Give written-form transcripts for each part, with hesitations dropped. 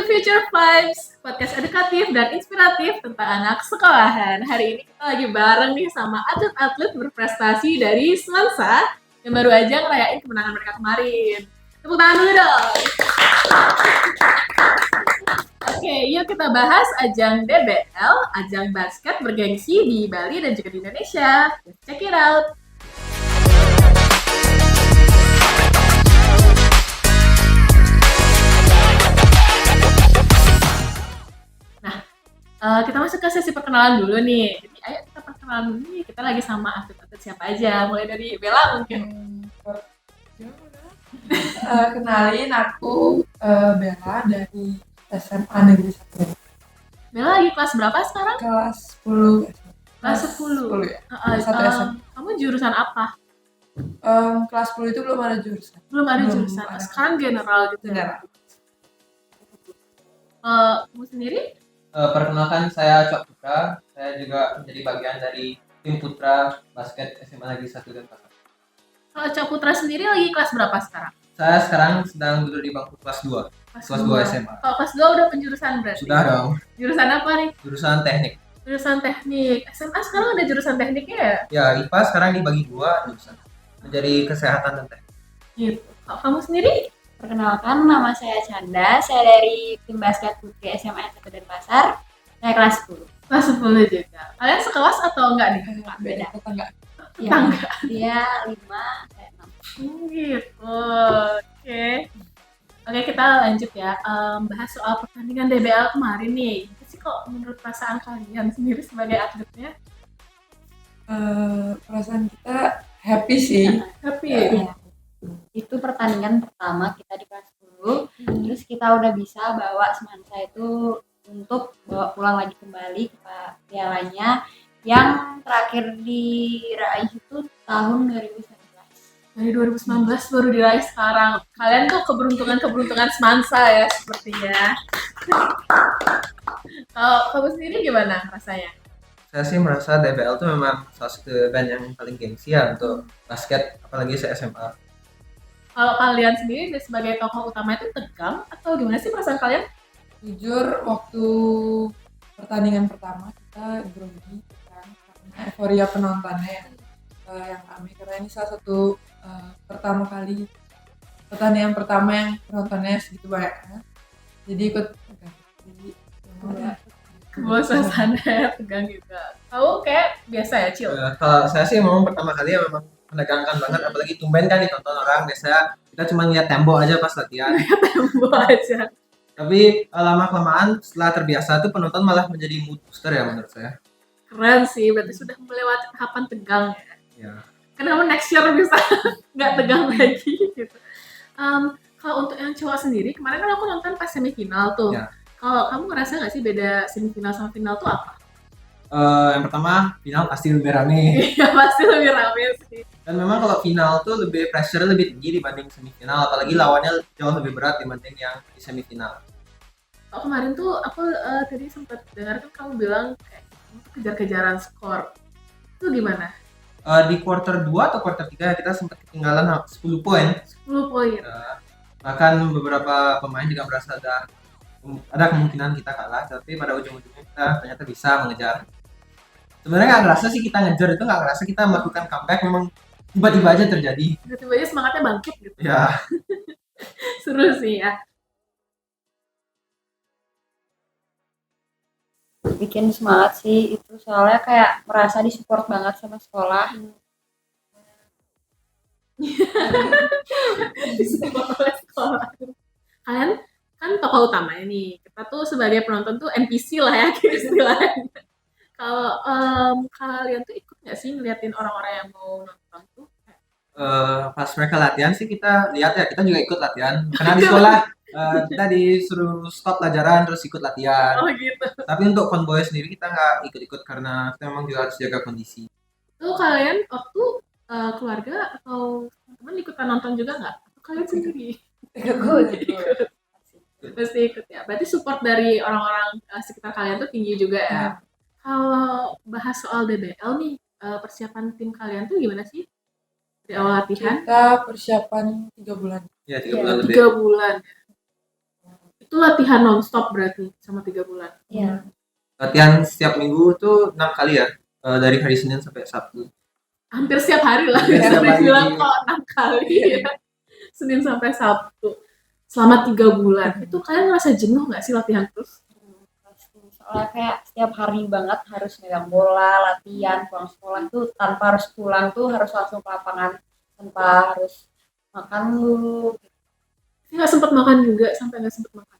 Future Vibes, podcast edukatif dan inspiratif tentang anak sekolahan. Hari ini kita lagi bareng nih sama atlet-atlet berprestasi dari Semansa yang baru aja ngerayain kemenangan mereka kemarin. Tepuk tangan dulu dong. Oke, yuk kita bahas ajang DBL, ajang basket bergengsi di Bali dan juga di Indonesia. Let's check it out. Kita masuk ke sesi perkenalan dulu nih. Jadi ayo kita perkenalan dulu nih. Kita lagi sama atlet-atlet siapa aja. Mulai dari Bella mungkin. Kenalin aku Bella dari SMA Negeri 1. Bella lagi kelas berapa sekarang? Kelas 10. Kelas 10 ya. Kamu jurusan apa? Kelas 10 itu belum ada jurusan. Belum ada jurusan. Sekarang general gitu. General. Kamu sendiri? Perkenalkan, saya Cok Putra. Saya juga menjadi bagian dari tim putra basket SMA Negeri 1 Denpasar. Kalau Cok Putra sendiri lagi kelas berapa sekarang? Saya sekarang sedang duduk di bangku kelas 2. Kelas 2 SMA. Kalau kelas 2 udah penjurusan berarti? Sudah dong. Jurusan apa nih? Jurusan teknik. Jurusan teknik. SMA sekarang ada jurusan tekniknya ya? Ya, IPA sekarang dibagi 2 jurusan. Menjadi kesehatan dan teknik. Gitu. Kalau kamu sendiri? Perkenalkan, nama saya Canda. Saya dari tim basket putri SMA 1 Denpasar. Saya kelas 10. Kelas 10 juga. Kalian sekelas atau enggak nih? Beda. Tetangga. Tetangga. Dia 5, saya 6. Gitu. Oke, kita lanjut ya. Bahas soal pertandingan DBL kemarin nih. Itu sih kok menurut perasaan kalian sendiri sebagai atletnya? Perasaan kita happy sih. Happy. Ya. Itu pertandingan pertama kita di kelas 10. Terus kita udah bisa bawa Semansa itu untuk bawa pulang lagi kembali ke pialanya yang terakhir diraih itu tahun 2019. Dari 2019 baru diraih sekarang. Kalian tuh keberuntungan Semansa ya sepertinya. Kalau kamu sendiri gimana rasanya? Saya sih merasa DBL itu memang salah satu event yang paling gengsi ya untuk basket, apalagi se-SMA. Kalau kalian sendiri sebagai tokoh utama itu tegang atau gimana sih perasaan kalian? Jujur waktu pertandingan pertama kita grogi kan karena euforia penontonnya yang ramai, karena ini salah satu pertama kali pertandingan pertama yang penontonnya segitu banyak kan. Jadi ikut tegang. Jadi Suasana tegang juga. Kamu kayak biasa ya, Cil? Kalau saya sih memang pertama kali ya memang menegangkan banget, apalagi tumben kan ditonton orang. Biasanya kita cuma lihat tembok aja pas latihan. Tembok aja. Tapi lama-kelamaan setelah terbiasa tuh penonton malah menjadi mood booster ya menurut saya. Keren sih, berarti sudah melewati tahapan tegang ya. Ya. Kenapa next year bisa nggak tegang lagi gitu. Kalau untuk yang cowok sendiri, kemarin kan aku nonton pas semifinal tuh. Ya. Kalau kamu ngerasa nggak sih beda semifinal sama final tuh apa? Yang pertama, final pasti lebih rame. Iya pasti lebih rame sih. Dan memang kalau final tuh lebih pressure lebih tinggi dibanding semifinal, apalagi lawannya jauh lebih berat dibanding yang di semifinal. Kemarin tuh aku tadi sempat dengar kan kamu bilang kayak kamu tuh kejar-kejaran skor. Itu gimana? Di quarter 2 atau quarter 3 kita sempat ketinggalan 10 poin. 10 poin. Bahkan beberapa pemain juga merasa ada kemungkinan kita kalah, tapi pada ujung-ujungnya kita ternyata bisa mengejar. Sebenarnya nggak ngerasa sih kita ngejar itu, nggak ngerasa kita melakukan comeback, memang tiba-tiba aja terjadi. Tiba-tiba aja semangatnya bangkit gitu. Ya. Seru sih ya. Bikin semangat sih itu, soalnya kayak merasa disupport banget sama sekolah. Disupport oleh sekolah. Kalian kan tokoh utamanya nih. Kita tuh sebagai penonton tuh NPC lah ya istilahnya. Kalau kalian tuh ikut nggak sih ngeliatin orang-orang yang mau nonton tuh? Pas mereka latihan sih kita lihat ya, kita juga ikut latihan. Karena di sekolah kita disuruh stop pelajaran terus ikut latihan. Oh gitu. Tapi untuk konvoy sendiri kita nggak ikut-ikut karena kita memang juga harus jaga kondisi. Tuh kalian waktu keluarga atau teman-teman ikutan nonton juga nggak? Atau kalian sendiri? Pasti ikut ya. Berarti support dari orang-orang sekitar kalian tuh tinggi juga ya. Kalau bahas soal DBL nih, persiapan tim kalian tuh gimana sih? Dari awal latihan? kita persiapan 3 bulan. Ya 3 bulan lebih. 3 bulan. Itu Itu latihan nonstop berarti sama 3 bulan. Iya. Latihan setiap minggu tuh 6 kali ya, dari hari Senin sampai Sabtu. Hampir setiap hari lah. Hampir setiap hari. Bilang kok 6 kali ya. Senin sampai Sabtu. Selama 3 bulan. Itu kalian ngerasa jenuh nggak sih latihan terus? Pasti. Soalnya kayak setiap hari banget harus megang bola, latihan, pulang sekolah tuh tanpa harus pulang tuh harus langsung ke lapangan tanpa harus makan dulu. Nggak sempat makan juga, sampai nggak sempat makan.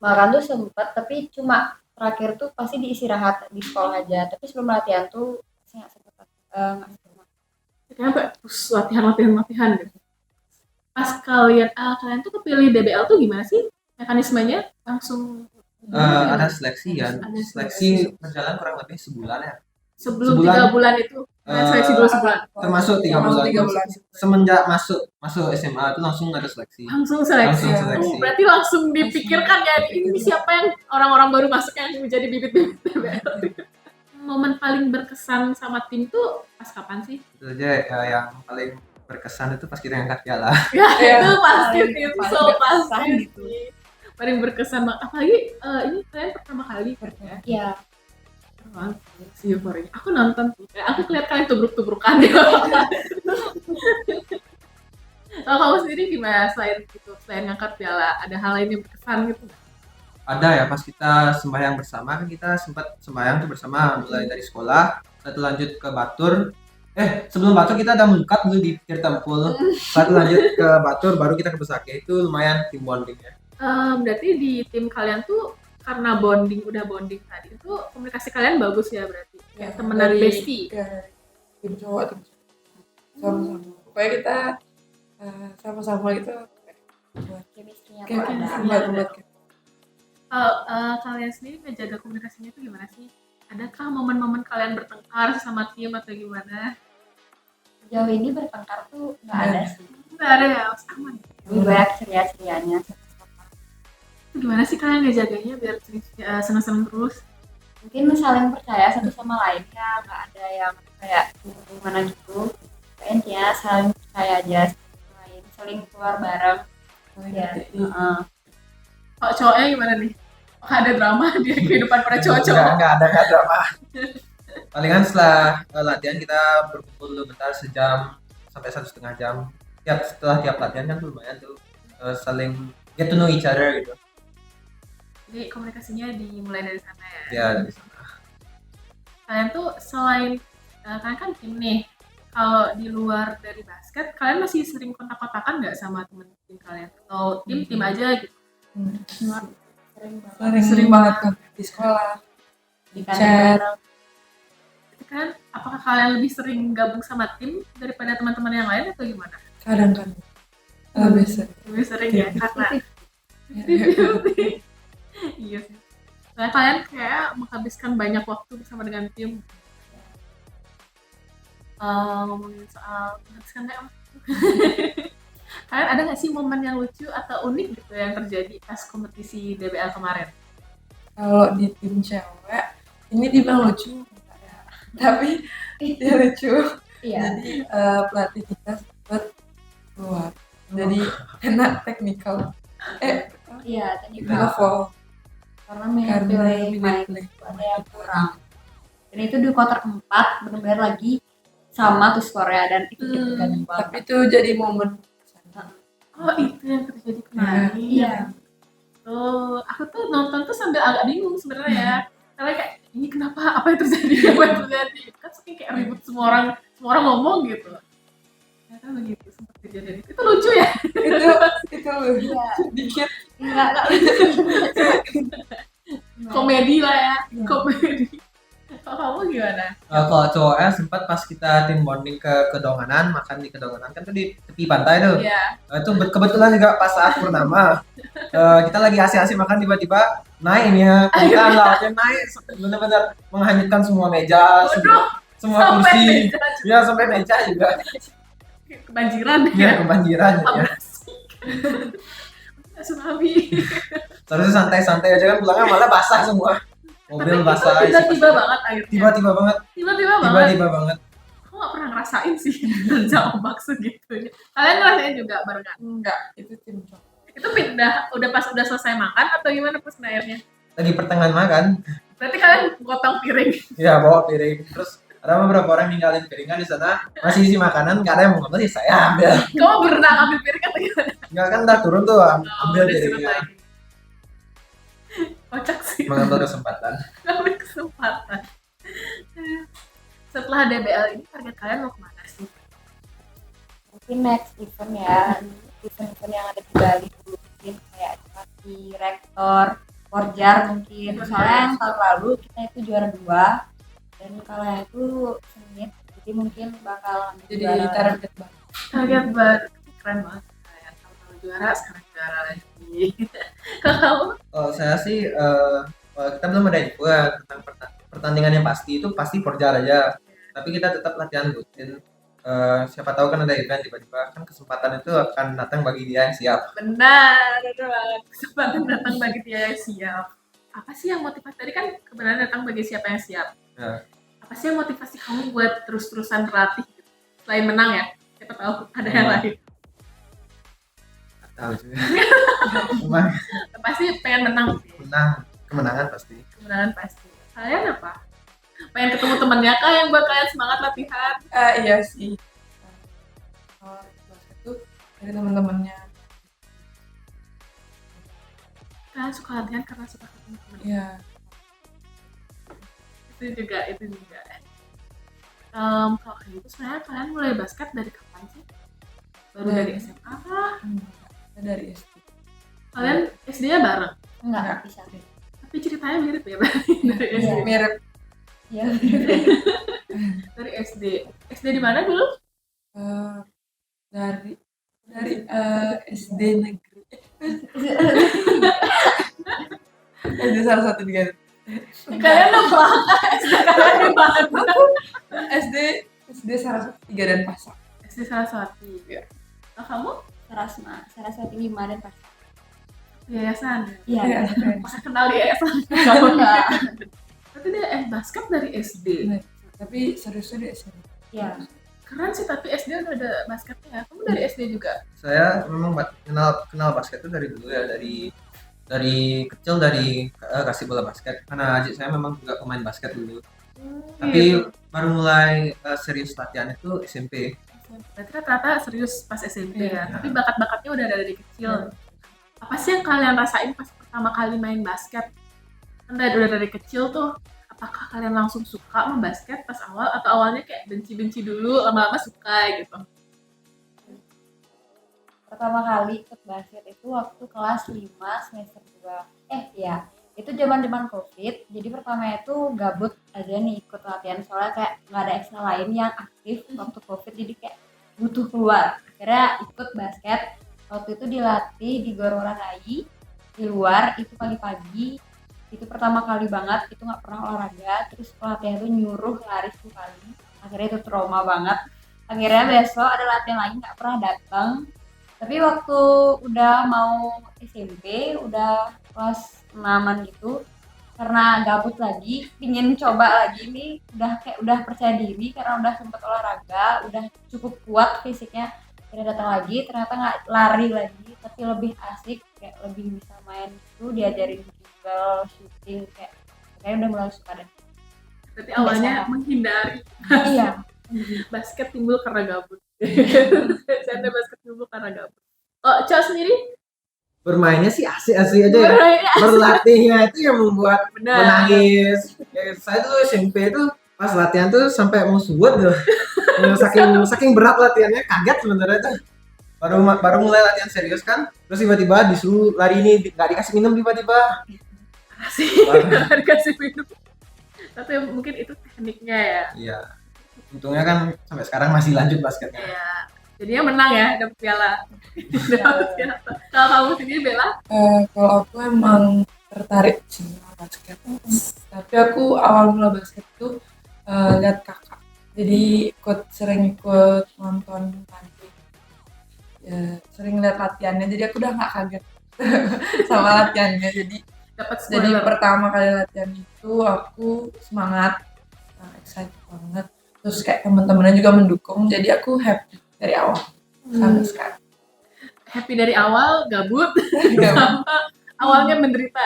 Makan tuh sempet tapi cuma terakhir tuh pasti diistirahat di sekolah aja, tapi sebelum latihan tuh pasti nggak sempet nggak sempet makan. Kayaknya terus latihan gitu. Pas kalian tuh kepilih DBL tuh gimana sih mekanismenya? Langsung Ada seleksi ya. Ada Seleksi berjalan kurang lebih sebulan ya. sebelum sebulan. 3 bulan itu. Seleksi dulu sebulan. Termasuk 3 bulan. 3 bulan. Semenjak masuk SMA itu langsung ada seleksi. Langsung seleksi. Langsung seleksi. Berarti langsung dipikirkan ya ini siapa yang orang-orang baru masuk yang menjadi bibit-bibit DBL. Momen paling berkesan sama tim tuh pas kapan sih? Itu aja yang paling berkesan itu pas kita ngangkat piala. Ya Iya. itu pasti Paling- tim paling so berkesan pasti gitu. paling berkesan banget. Apalagi ini kalian pertama kali ya. Iya. Si euforia. Aku nonton tuh. Aku lihat kalian tubruk-tubrukan ya. Kalau kamu sendiri gimana selain gitu, selain ngangkat piala, ada hal lain yang berkesan gitu? Ada ya pas kita sembahyang bersama kan kita sempat sembahyang tuh bersama mulai dari sekolah, satu lanjut ke Batur. Sebelum Batur kita ada mengkat dulu di Tirtampul. Satu lanjut ke Batur baru kita ke Besakeh. Itu lumayan tim bonding ya. Berarti di tim kalian tuh karena udah bonding tadi itu komunikasi kalian bagus ya berarti kayak temenan Dari- bestie. Ya, dari tim cowok tim cewek. Sama-sama. Pokoknya kita sama-sama gitu buat Chemistry-nya tuh kayak ada. buat Kalian sendiri ngejaga komunikasinya itu gimana sih? Adakah momen-momen kalian bertengkar sama tim atau gimana? Sejauh ini bertengkar tuh nggak ada sih. Nggak ada ya, aman. Lebih banyak ceria-cerianya. Itu gimana sih kalian ngejaganya biar seneng-seneng terus? Mungkin saling percaya satu sama lain ya, nggak ada yang kayak gimana gitu. Kayaknya saling percaya aja satu sama lain, saling keluar bareng. Ya. Heeh. Kalau cowoknya gimana nih? Oh, ada drama di kehidupan para cowok-cowok. Enggak ada drama. Palingan setelah latihan kita berkumpul dulu bentar sejam sampai 1,5 jam. Setelah tiap latihan kan lumayan tuh saling get to know each other gitu. Jadi komunikasinya dimulai dari sana ya. Ya dari sana. Kalian tuh selain kalian kan tim nih. Kalau di luar dari basket, kalian masih sering kontak-kontakan nggak sama temen tim kalian? Atau tim aja gitu? sering banget kan di sekolah, Di chat. kantor. Itu kan, apakah kalian lebih sering gabung sama tim daripada teman-teman yang lain atau gimana? kadang kan biasa. Lebih sering ya, karena iya sih. Nah, kalian kayak menghabiskan banyak waktu bersama dengan tim. Ngomongin soal menghabiskan banyak waktu. Kalian ada nggak sih momen yang lucu atau unik gitu yang terjadi pas kompetisi DBL kemarin? Kalau di tim cewek ini dibilang lucu enggak ya. Tapi dia lucu. Iya. Jadi pelatih kita sempat keluar. Jadi kena technical. Iya, tadi Kena foul karena minute karena play minute main play. ada yang kurang. Dan itu di kuarter 4 benar-benar lagi sama tuh skornya dan itu deg-degan Tapi banget. itu jadi momen. Oh itu yang terjadi kemarin. Iya. Oh, aku tuh nonton tuh sambil agak bingung sebenarnya ya. Karena kayak ini kenapa? Apa yang terjadi? Apa yang terjadi? Kan saking kayak ribut semua orang ngomong gitu. Ternyata begitu sempat kejadian itu. Itu lucu ya. itu lucu Iya. dikit. Enggak Komedi lah ya. Iya. Komedi. Kalau kamu gimana? Kalau cowoknya sempat pas kita tim bonding ke Kedonganan, makan di Kedonganan kan tuh di tepi pantai tuh. Iya. Itu kebetulan juga pas saat purnama. Kita lagi asik-asik makan tiba-tiba naik nih ya, permukaan lautnya naik benar-benar menghanyutkan semua meja, Waduh, semua sampai kursi, meja ya sampai meja juga, kebanjiran ya ya. kebanjiran ya. Tsunami. Seharusnya santai-santai aja kan pulangnya malah basah semua, mobil Tapi basah. itu tiba-tiba banget airnya. Tiba-tiba banget, Tiba-tiba banget. tiba-tiba banget. Aku gak pernah ngerasain sih terjang ombak segitunya. Kalian ngerasain juga barengan? Enggak, itu tim cowok. Itu udah pas udah selesai makan atau gimana pas airnya? Lagi pertengahan makan, Berarti kalian potong piring. ya bawa piring. Terus ada beberapa orang ninggalin piringan di sana, masih isi makanan, nggak ada yang mau ngambil, ya saya ambil. Kamu berenang ambil piring atau gimana? Nggak kan udah turun tuh, ambil Udah disuruh piringnya, lagi. Kocak sih. mengambil kesempatan. Ngambil kesempatan. Setelah DBL ini target kalian mau kemana sih? Mungkin next event ya, event-event yang ada di Bali dulu, mungkin kayak edukasi rektor Porjar mungkin. Soalnya yang tahun lalu kita itu juara 2 dan kalahnya itu sengit, jadi mungkin bakal ambil Jadi juara. target banget. Target baru. Keren banget. Kalian tahun juara, sekarang juara lagi. Kalau Kalau saya sih, kita belum ada info ya tentang pertandingan yang pasti, itu pasti Porjar aja. Tapi kita tetap latihan rutin. Siapa tahu kan ada event tiba-tiba, kan kesempatan itu akan datang bagi dia yang siap. benar banget, kesempatan datang bagi dia yang siap. Apa sih yang motivasi tadi kan kebenaran datang bagi siapa yang siap? Ya. Apa sih yang motivasi kamu buat terus-terusan berlatih gitu? Selain menang ya, siapa tahu ada yang lain. Nggak tahu juga. Cuma Pasti pengen menang sih, kemenangan pasti. kemenangan pasti. Kalian apa? Pengen ketemu temennya kah yang buat kalian semangat latihan? Iya sih. Kalau basket tuh dari teman-temannya. Kalian suka latihan karena suka ketemu temen. Iya. Itu juga. Kalau kayak gitu sebenarnya kalian mulai basket dari kapan sih? Baru dari SMA kah? Dari SD. Kalian SD-nya bareng? Enggak bisa. Tapi ceritanya mirip ya berarti dari SD. Iya. Mirip Ya. Dari SD. SD di mana dulu? dari SD negeri. SD salah satu di Garut. Kalian lupa SD kalian di mana? SD Saraswati 3 dan Pasar. SD Saraswati. Iya. Nah, kamu? Saraswati 5 dan Pasar. Yayasan. Iya. Masa kenal di yayasan? Kamu enggak. Berarti dia basket dari SD. Tapi seriusnya di SMP. Iya. Keren sih, tapi SD udah ada basketnya. Kamu dari SD juga? Saya memang kenal basket itu dari dulu ya, dari kecil, dari kasih bola basket, karena adik saya memang juga pemain basket dulu. Tapi Gitu. baru mulai serius latihan itu SMP. Berarti rata-rata serius pas SMP ya. Iya. Tapi bakat-bakatnya udah ada dari kecil. Apa sih yang kalian rasain pas pertama kali main basket? Kan udah dari kecil tuh, apakah kalian langsung suka main basket pas awal atau awalnya kayak benci-benci dulu, lama-lama suka gitu? Pertama kali ikut basket itu waktu kelas 5 semester 2. Ya, itu zaman Covid. Jadi pertama itu gabut aja nih ikut latihan, soalnya kayak nggak ada ekstra lain yang aktif waktu Covid, jadi kayak butuh keluar. Akhirnya ikut basket. Waktu itu dilatih di Gor Rai di luar, itu pagi-pagi. Itu pertama kali banget, itu nggak pernah olahraga. Terus pelatihan itu nyuruh lari 10 kali. Akhirnya itu trauma banget. Akhirnya besok ada latihan lagi, nggak pernah datang. Tapi waktu udah mau SMP, udah kelas 6-an gitu, karena gabut lagi, pingin coba lagi nih, udah percaya diri karena udah sempet olahraga, udah cukup kuat fisiknya. Akhirnya datang lagi, ternyata nggak lari lagi, tapi lebih asik, kayak lebih bisa main gitu, diajarin dribble, shooting, kayak udah mulai suka deh. Berarti awalnya Biasa. menghindari Iya. basket timbul karena gabut. Saya basket timbul karena gabut. Oh, Cel sendiri? Bermainnya sih asik-asik aja ya. Berlatihnya itu yang membuat Benar. menangis. Ya, saya tuh SMP tuh pas latihan tuh sampai mau suwet tuh. saking berat latihannya, kaget sebenarnya tuh. Baru mulai latihan serius kan, terus tiba-tiba disuruh lari ini, nggak dikasih minum tiba-tiba. Asik. Dikasih minum. Tapi mungkin itu tekniknya ya. Iya. Untungnya kan sampai sekarang masih lanjut basketnya. Iya. Jadinya menang ya, dapet piala. Dapet piala. Kalau kamu sendiri Bella? Kalau aku emang tertarik sih sama basket. Tapi aku awal mula basket tuh lihat kakak. Jadi sering ikut nonton nanti. Ya, sering lihat latihannya. Jadi aku udah nggak kaget sama latihannya. Dapat Jadi spoiler. pertama kali latihan itu aku semangat, excited banget. Terus kayak teman-temannya juga mendukung. Jadi aku happy dari awal sampai sekarang. happy dari awal, gabut, Gabut. sama awalnya menderita.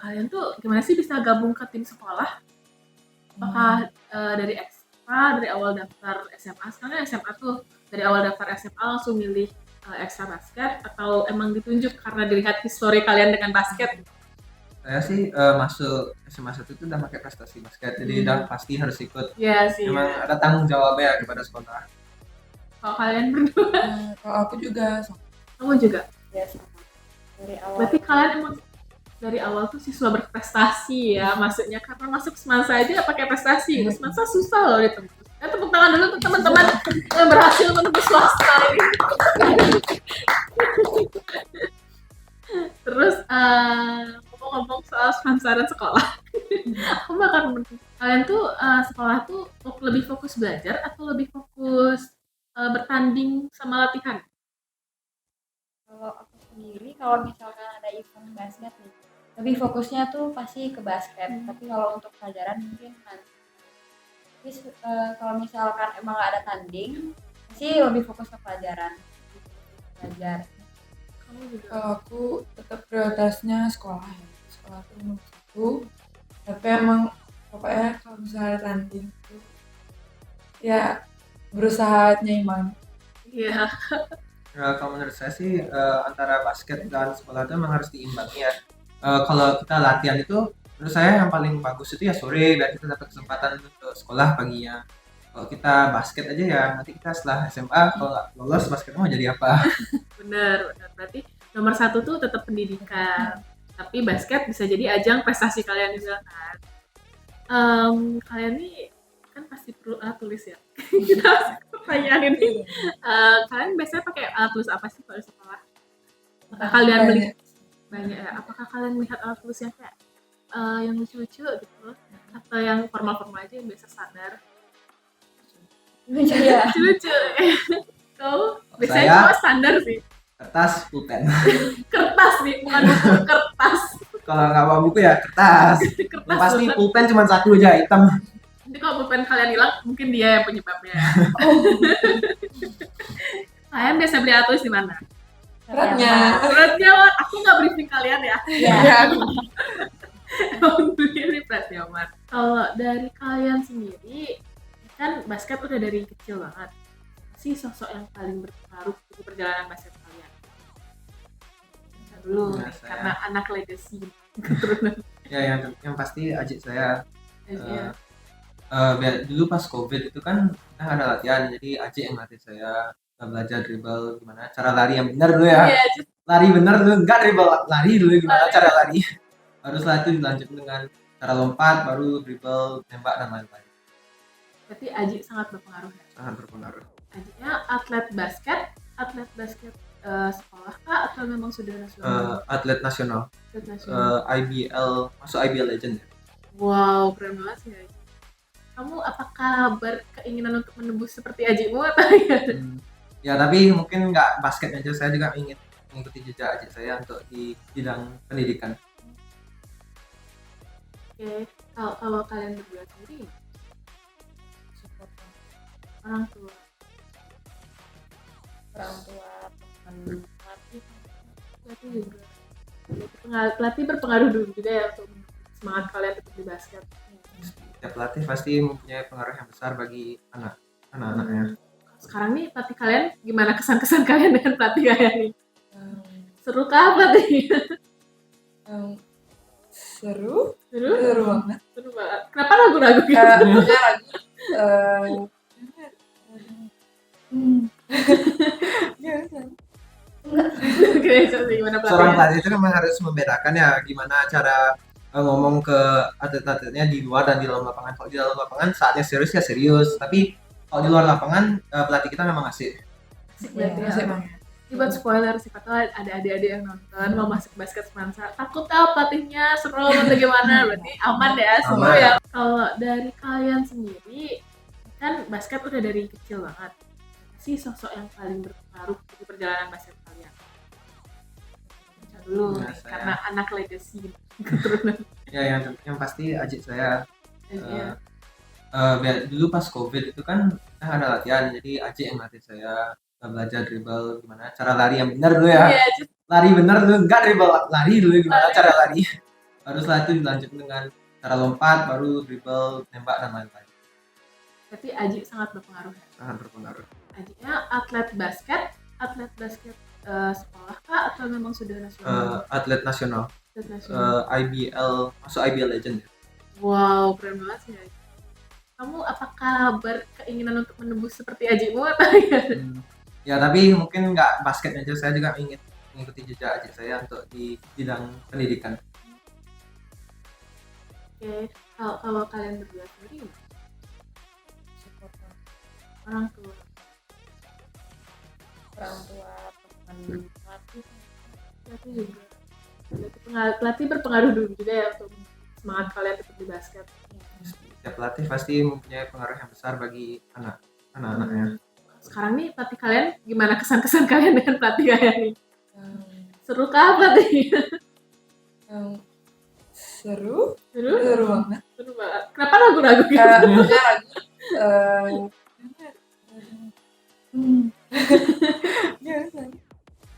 Kalian tuh gimana sih bisa gabung ke tim sekolah? Apakah dari ekstra, dari awal daftar SMA, sekarang SMA tuh dari awal daftar SMA langsung milih ekstra basket, atau emang ditunjuk karena dilihat histori kalian dengan basket? Saya sih masuk SMA 1 itu udah pakai prestasi basket, jadi udah pasti harus ikut. Iya sih. Memang ada tanggung jawabnya kepada sekolah. Kalau kalian berdua, Kalau aku juga kamu juga. Ya sama. Dari awal. Berarti kalian emang dari awal tuh siswa berprestasi ya, maksudnya karena masuk Semansa aja pakai prestasi. Semansa susah loh ditembus. Ya, tepuk tangan dulu untuk teman-teman yang berhasil menembus swasta ini. Terus ngomong-ngomong soal Semansa dan sekolah, aku bakal kalian tuh sekolah tuh lebih fokus belajar atau lebih fokus bertanding sama latihan? Kalau aku sendiri, kalau misalkan ada event basket nih, lebih fokusnya tuh pasti ke basket. Tapi kalau untuk pelajaran mungkin nanti. Tapi kalau misalkan emang gak ada tanding, pasti lebih fokus ke pelajaran. Belajar. Kamu juga. kalau aku tetap prioritasnya sekolah ya. Sekolah itu nomor satu. Tapi emang pokoknya kalau misalnya ada tanding itu ya berusaha nyeimbang. Iya. Kalau menurut saya sih antara basket dan sekolah itu memang harus diimbangi ya. Kalau kita latihan itu menurut saya yang paling bagus itu ya sore, biar kita dapat kesempatan untuk sekolah paginya. Kalau kita basket aja ya nanti kita setelah SMA kalau nggak lolos basket mau jadi apa? Bener. Berarti nomor satu tuh tetap pendidikan. Tapi basket bisa jadi ajang prestasi kalian juga kan. Kalian nih kan pasti perlu alat tulis ya. Kita masuk ke pertanyaan ini. Kalian biasanya pakai alat tulis apa sih kalau di sekolah? Apakah kalian beli banyak ya? Apakah kalian melihat alat tulis yang kayak yang lucu-lucu gitu, atau yang formal-formal aja yang biasa standar? Iya. Lucu-lucu. Kau biasanya Saya- cuma standar sih. Kertas, pulpen. Kertas nih, bukan buku, kertas. Kalau nggak bawa buku ya kertas. Kertas. Yang pasti bener. pulpen cuma satu aja hitam. Nanti kalau pulpen kalian hilang, mungkin dia yang penyebabnya. Kalian biasa beli alat tulis di mana? Beratnya. Beratnya, aku nggak briefing kalian ya. Ya. Emang beli beratnya, Mat. Kalau dari kalian sendiri, kan basket udah dari kecil banget. Si sosok yang paling berpengaruh di perjalanan basket kalian? Bisa dulu, Nah, nih, saya- karena anak legacy keturunan. Ya yang pasti adik saya Iya. dulu pas COVID itu kan kita nggak ada latihan, jadi Aji yang latih saya belajar dribble gimana cara lari yang benar dulu ya. Iya, Lari benar dulu, enggak dribble, lari dulu gimana Lari. cara lari. Baru setelah itu dilanjutin dengan cara lompat, baru dribble, tembak dan lain-lain. berarti Aji sangat berpengaruh ya. Sangat berpengaruh. Ajinya atlet basket sekolah kah atau memang sudah nasional? Atlet nasional, Atlet nasional. IBL, masuk IBL Legend ya. Wow, keren banget sih Aji. Kamu apakah berkeinginan untuk menembus seperti Ajimu atau ya? Ya tapi mungkin nggak basket aja, saya juga ingin mengikuti jejak adik saya untuk di bidang pendidikan. Oke, kalau kalian berdua sendiri, orang tua, Orang tua, teman, pelatih. pelatih juga. Pelatih berpengaruh dulu juga ya untuk semangat kalian tetap di basket. Setiap pelatih pasti mempunyai pengaruh yang besar bagi anak-anaknya. Sekarang nih pelatih kalian, gimana kesan-kesan kalian dengan pelatih kalian nih? Em, Seru kah pelatihnya? em, seru Seru? seru banget. Seru banget. Kenapa ragu-ragu gitu? Punya lagu gimana? Oke, so, gimana Seorang pelatihnya? pelatih itu kan memang harus membedakan ya gimana cara ngomong ke atlet-atletnya di luar dan di dalam lapangan. Kalau di dalam lapangan saatnya serius ya serius, tapi kalau di luar lapangan pelatih kita memang asik. Asik Ya, berarti ya. asik banget. Ini buat spoiler, siapa ada adik-adik yang nonton mau masuk basket Semansa, takut tau pelatihnya seru atau gimana, berarti aman ya semua Aman. ya. Kalau dari kalian sendiri, kan basket udah dari kecil banget, si sosok yang paling berpengaruh di perjalanan basket kalian? Baca dulu Ya, nih, saya. karena anak legacy keturunan. Ya yang pasti adik saya Iya. dulu pas COVID itu kan kita nggak ada latihan, jadi Aji yang latih saya belajar dribble gimana cara lari yang benar dulu ya. Iya, Lari benar dulu, enggak dribble, lari dulu gimana cara lari. Baru setelah itu dilanjut dengan cara lompat, baru dribble, tembak dan lain-lain. berarti Aji sangat berpengaruh ya. Sangat berpengaruh. Ajinya atlet basket sekolah kah atau memang sudah nasional? Atlet nasional, Atlet nasional. IBL, masuk IBL Legend ya. Wow, keren banget sih Aji. Kamu apakah berkeinginan untuk menembus seperti Ajimu atau ya? Ya tapi mungkin nggak basket aja, saya juga ingin mengikuti jejak adik saya untuk di bidang pendidikan. Oke, kalau kalian berdua sendiri gimana? Orang tua. Orang tua, teman, pelatih. Pelatih juga. Pelatih berpengaruh dulu juga ya untuk semangat kalian tetap di basket. Setiap pelatih pasti mempunyai pengaruh yang besar bagi anak-anaknya. Sekarang nih pelatih kalian, gimana kesan-kesan kalian dengan pelatih kalian nih? Yang- Seru kah pelatih? yang seru Seru? seru banget. Seru banget. Kenapa ragu-ragu gitu? Maksudnya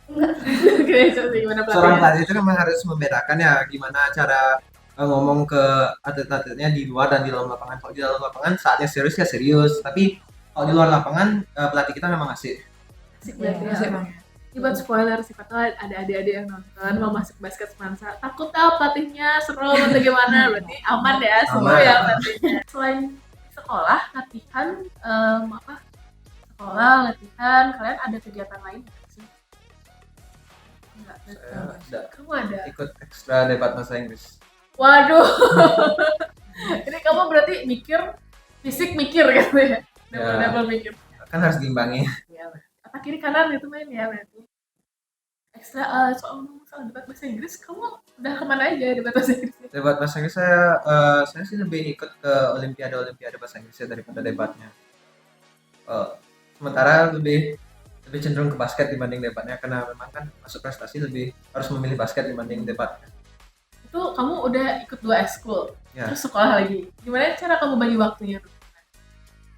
Oke, gimana Seorang pelatihnya? pelatih itu memang harus membedakan ya gimana cara ngomong ke atlet-atletnya di luar dan di dalam lapangan. Kalau di dalam lapangan saatnya serius ya serius, tapi kalau di luar lapangan pelatih kita memang asik. Asik ya, banget asik ya. banget. Ini buat spoiler, siapa tahu ada adik-adik yang nonton mau masuk basket Semansa. Takut tahu pelatihnya seru atau gimana, berarti aman ya, seru Aman. ya pelatihnya. Selain sekolah, latihan, sekolah, latihan, kalian ada kegiatan lain nggak sih? Enggak, Saya ada kamu ada? ikut ekstra debat bahasa Inggris. Waduh, ini kamu berarti fisik mikir gitu ya? Double mikir. Kan harus diimbangi. Ya, apa kiri kanan itu main ya berarti. Ekstra soal debat bahasa Inggris, kamu udah kemana aja debat bahasa Inggris? Debat bahasa Inggris saya sih lebih ikut ke olimpiade bahasa Inggrisnya daripada debatnya. Sementara lebih cenderung ke basket dibanding debatnya, karena memang kan masuk prestasi lebih harus memilih basket dibanding debatnya. Itu kamu udah ikut 2 ekskul, Ya. terus sekolah lagi. Gimana cara kamu bagi waktunya?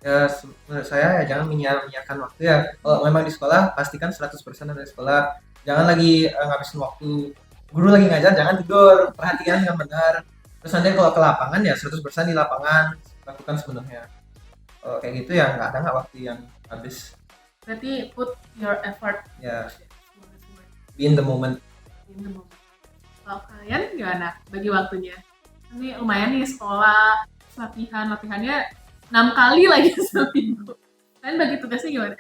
Ya menurut saya ya jangan menyiapkan waktu ya. Kalau memang di sekolah pastikan 100% ada di sekolah. Jangan lagi ngabisin waktu. Guru lagi ngajar jangan tidur, perhatikan dengan benar. Terus nanti kalau ke lapangan ya 100% di lapangan lakukan sepenuhnya. Kayak gitu ya nggak ada waktu yang habis. Berarti put your effort. Ya Semuanya. be in the moment. In the moment. Kalau kalian gimana bagi waktunya? Ini lumayan nih sekolah, latihannya 6 kali lagi seminggu. Kalian bagi tugasnya gimana?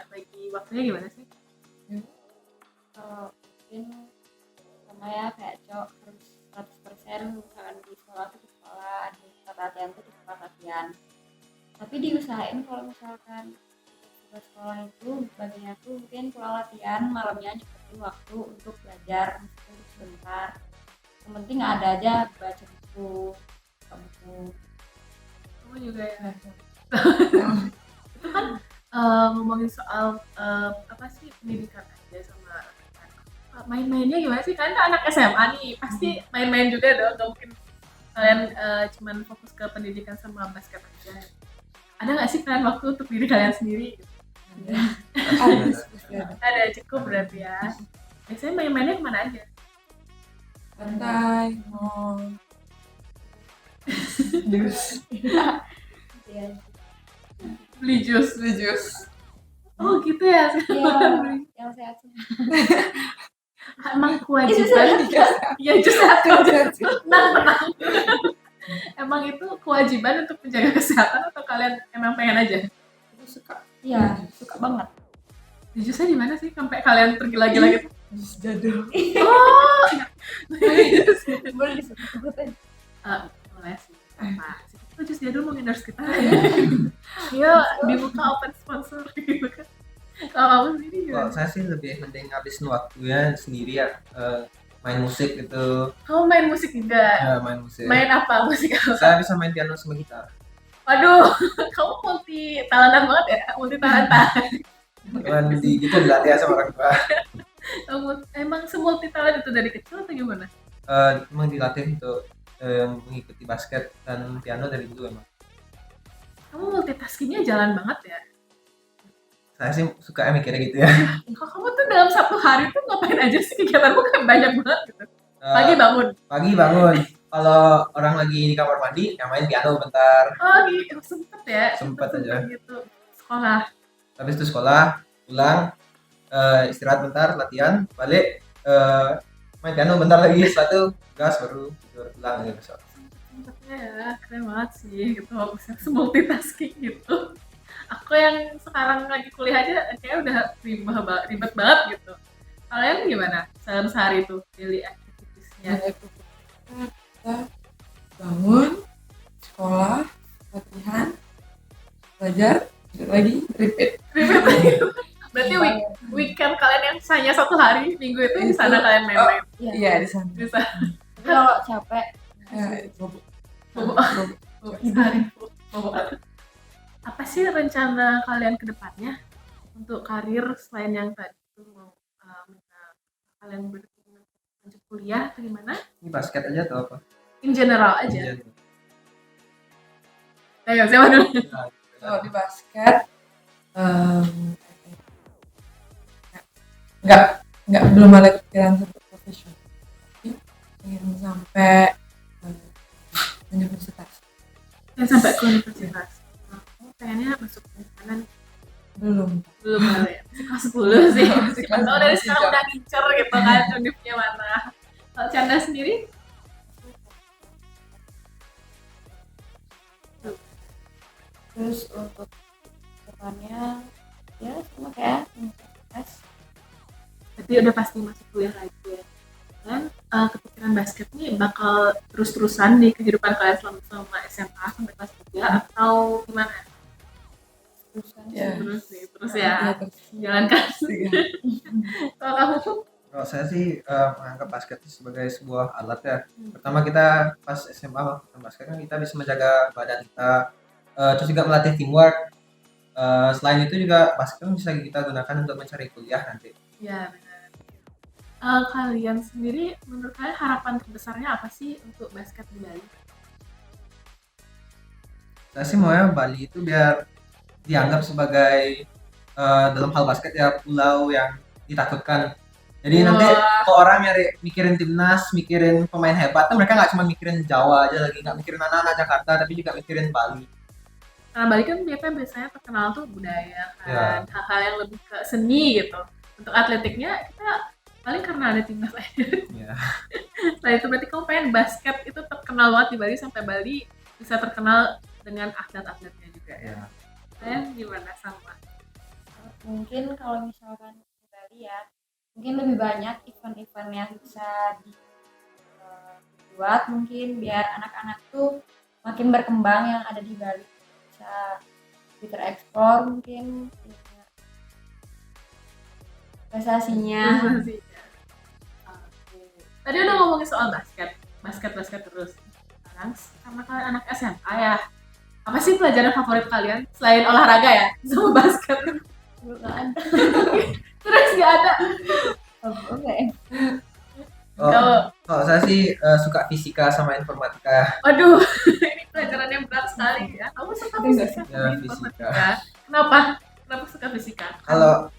Bagi waktunya gimana sih? Kalau mungkin sama ya kayak cowok harus 100% misalkan di sekolah tuh di sekolah, di tempat latihan tuh di tempat latihan. Tapi diusahain kalau misalkan tugas sekolah itu bagian aku mungkin pulang latihan malamnya nyempetin waktu untuk belajar meskipun sebentar. Yang penting ada aja baca buku. Kamu juga ya? Itu kan ngomongin soal apa sih pendidikan aja sama main-mainnya gimana sih? Kalian kan anak SMA nih, pasti main-main juga dong. Gak mungkin kalian cuman fokus ke pendidikan sama basket aja. Ada nggak sih kalian waktu untuk diri kalian sendiri? Ada, cukup berarti ya. Biasanya main-mainnya kemana aja? Pantai, mall, jus, Ya, Beli jus. Oh gitu ya. yang sehat sih. Emang kewajiban. Ya jus sehat aja. Tenang. Emang itu kewajiban untuk menjaga kesehatan atau kalian emang pengen aja? suka Iya, suka banget. Di jusnya di mana sih sampai kalian pergi lagi-lagi? jus jadul. Oh, Boleh disebut-sebutin. boleh sih. Apa sih? Itu jus jadul mau endorse kita ya? Iya, dibuka open sponsor gitu kan. Kalau kamu sendiri Kalau gimana? saya sih lebih mending ngabisin waktunya sendiri ya, main musik gitu. Kamu main musik juga? Ya, main musik. Main apa? Musik apa? Saya bisa main piano sama gitar. Waduh, kamu multi talentan banget ya? Multi talenta. Cuman gitu dilatih sama orang tua. Emang semulti talent itu dari kecil atau gimana? Emang dilatih untuk mengikuti basket dan piano dari dulu emang. Kamu multitaskingnya jalan banget ya? Saya sih suka mikirnya gitu ya. Kalau kamu tuh dalam satu hari tuh ngapain aja sih, kegiatanmu kan banyak banget gitu. Pagi Eh, bangun. pagi bangun. Kalau orang lagi di kamar mandi, yang main piano bentar. Oh gitu, sempet ya. Sempet aja. Gitu. Sekolah. Habis itu sekolah, pulang, istirahat bentar, latihan, balik, main piano bentar lagi, setelah itu gas baru tidur pulang gitu besok. Sempetnya ya, keren banget sih gitu. Bisa multitasking gitu. Aku yang sekarang lagi kuliah aja kayak udah ribet banget gitu. Kalian gimana dalam sehari itu daily activities-nya? Dan itu kita bangun, sekolah, latihan, belajar, tidur lagi, repeat. Berarti weekend kalian yang hanya satu hari, minggu itu di sana kalian main-main. Iya di sana. Bisa Tapi kalau capek Bobo. bobo Bobo. sehari bobo. Apa sih rencana kalian ke depannya untuk karir selain yang tadi itu mau kalian lanjut kuliah atau gimana? Ini basket aja atau apa? In general aja. Iya. Ayo, siapa dulu? Kalau di basket, nggak belum ada kepikiran untuk profesional. Tapi ingin sampai universitas. Yang sampai ke universitas. Aku pengennya masuk ke kanan. Belum. Belum kali ya. Masih kelas 10 sih. Masih Siapa kelas tahu dari 10 sekarang udah ngincer gitu kan univnya mana. Kalau Canda sendiri? terus untuk depannya ya sama kayak universitas. Berarti udah pasti masuk kuliah lagi ya. Dan kepikiran basket nih bakal terus-terusan di kehidupan kalian selama SMA sampai kelas 3 atau gimana? Terusan Ya. Terus ya. terus. Jalankan. Kalau kamu tuh Kalau saya sih menganggap basket itu sebagai sebuah alat ya. Pertama kita pas SMA melakukan basket kan kita bisa menjaga badan kita, terus juga melatih teamwork. Selain itu juga basket kan bisa kita gunakan untuk mencari kuliah nanti. ya benar. Kalian sendiri menurut kalian harapan terbesarnya apa sih untuk basket di Bali? Saya sih maunya Bali itu biar dianggap sebagai dalam hal basket ya pulau yang ditakutkan. Jadi nanti Wah. kalau orang mikirin timnas, mikirin pemain hebat tuh mereka nggak cuma mikirin Jawa aja lagi, nggak mikirin anak-anak Jakarta, tapi juga mikirin Bali. Karena Bali kan biasanya terkenal tuh budaya kan, Ya. hal-hal yang lebih ke seni gitu. Untuk atletiknya kita paling karena ada timnas aja. Ya. Nah itu berarti kamu pengen basket itu terkenal banget di Bali sampai Bali bisa terkenal dengan atlet-atletnya juga ya. Ya. Kalian gimana sama? mungkin kalau misalkan di Bali ya mungkin lebih banyak event-event yang bisa dibuat mungkin biar anak-anak tuh makin berkembang yang ada di Bali bisa tereksplor mungkin prestasinya. Oke. Tadi udah ngomongin soal basket terus. Sekarang karena kalian anak SMA ya, apa sih pelajaran favorit kalian selain olahraga ya sama basket? Nggak ada. Terus nggak ada. Oke. Kalau saya sih suka fisika sama informatika. Aduh, ini pelajaran yang berat sekali ya. Kamu suka fisika sama Ya, fisika. informatika? Kenapa? Kenapa suka fisika? Kalau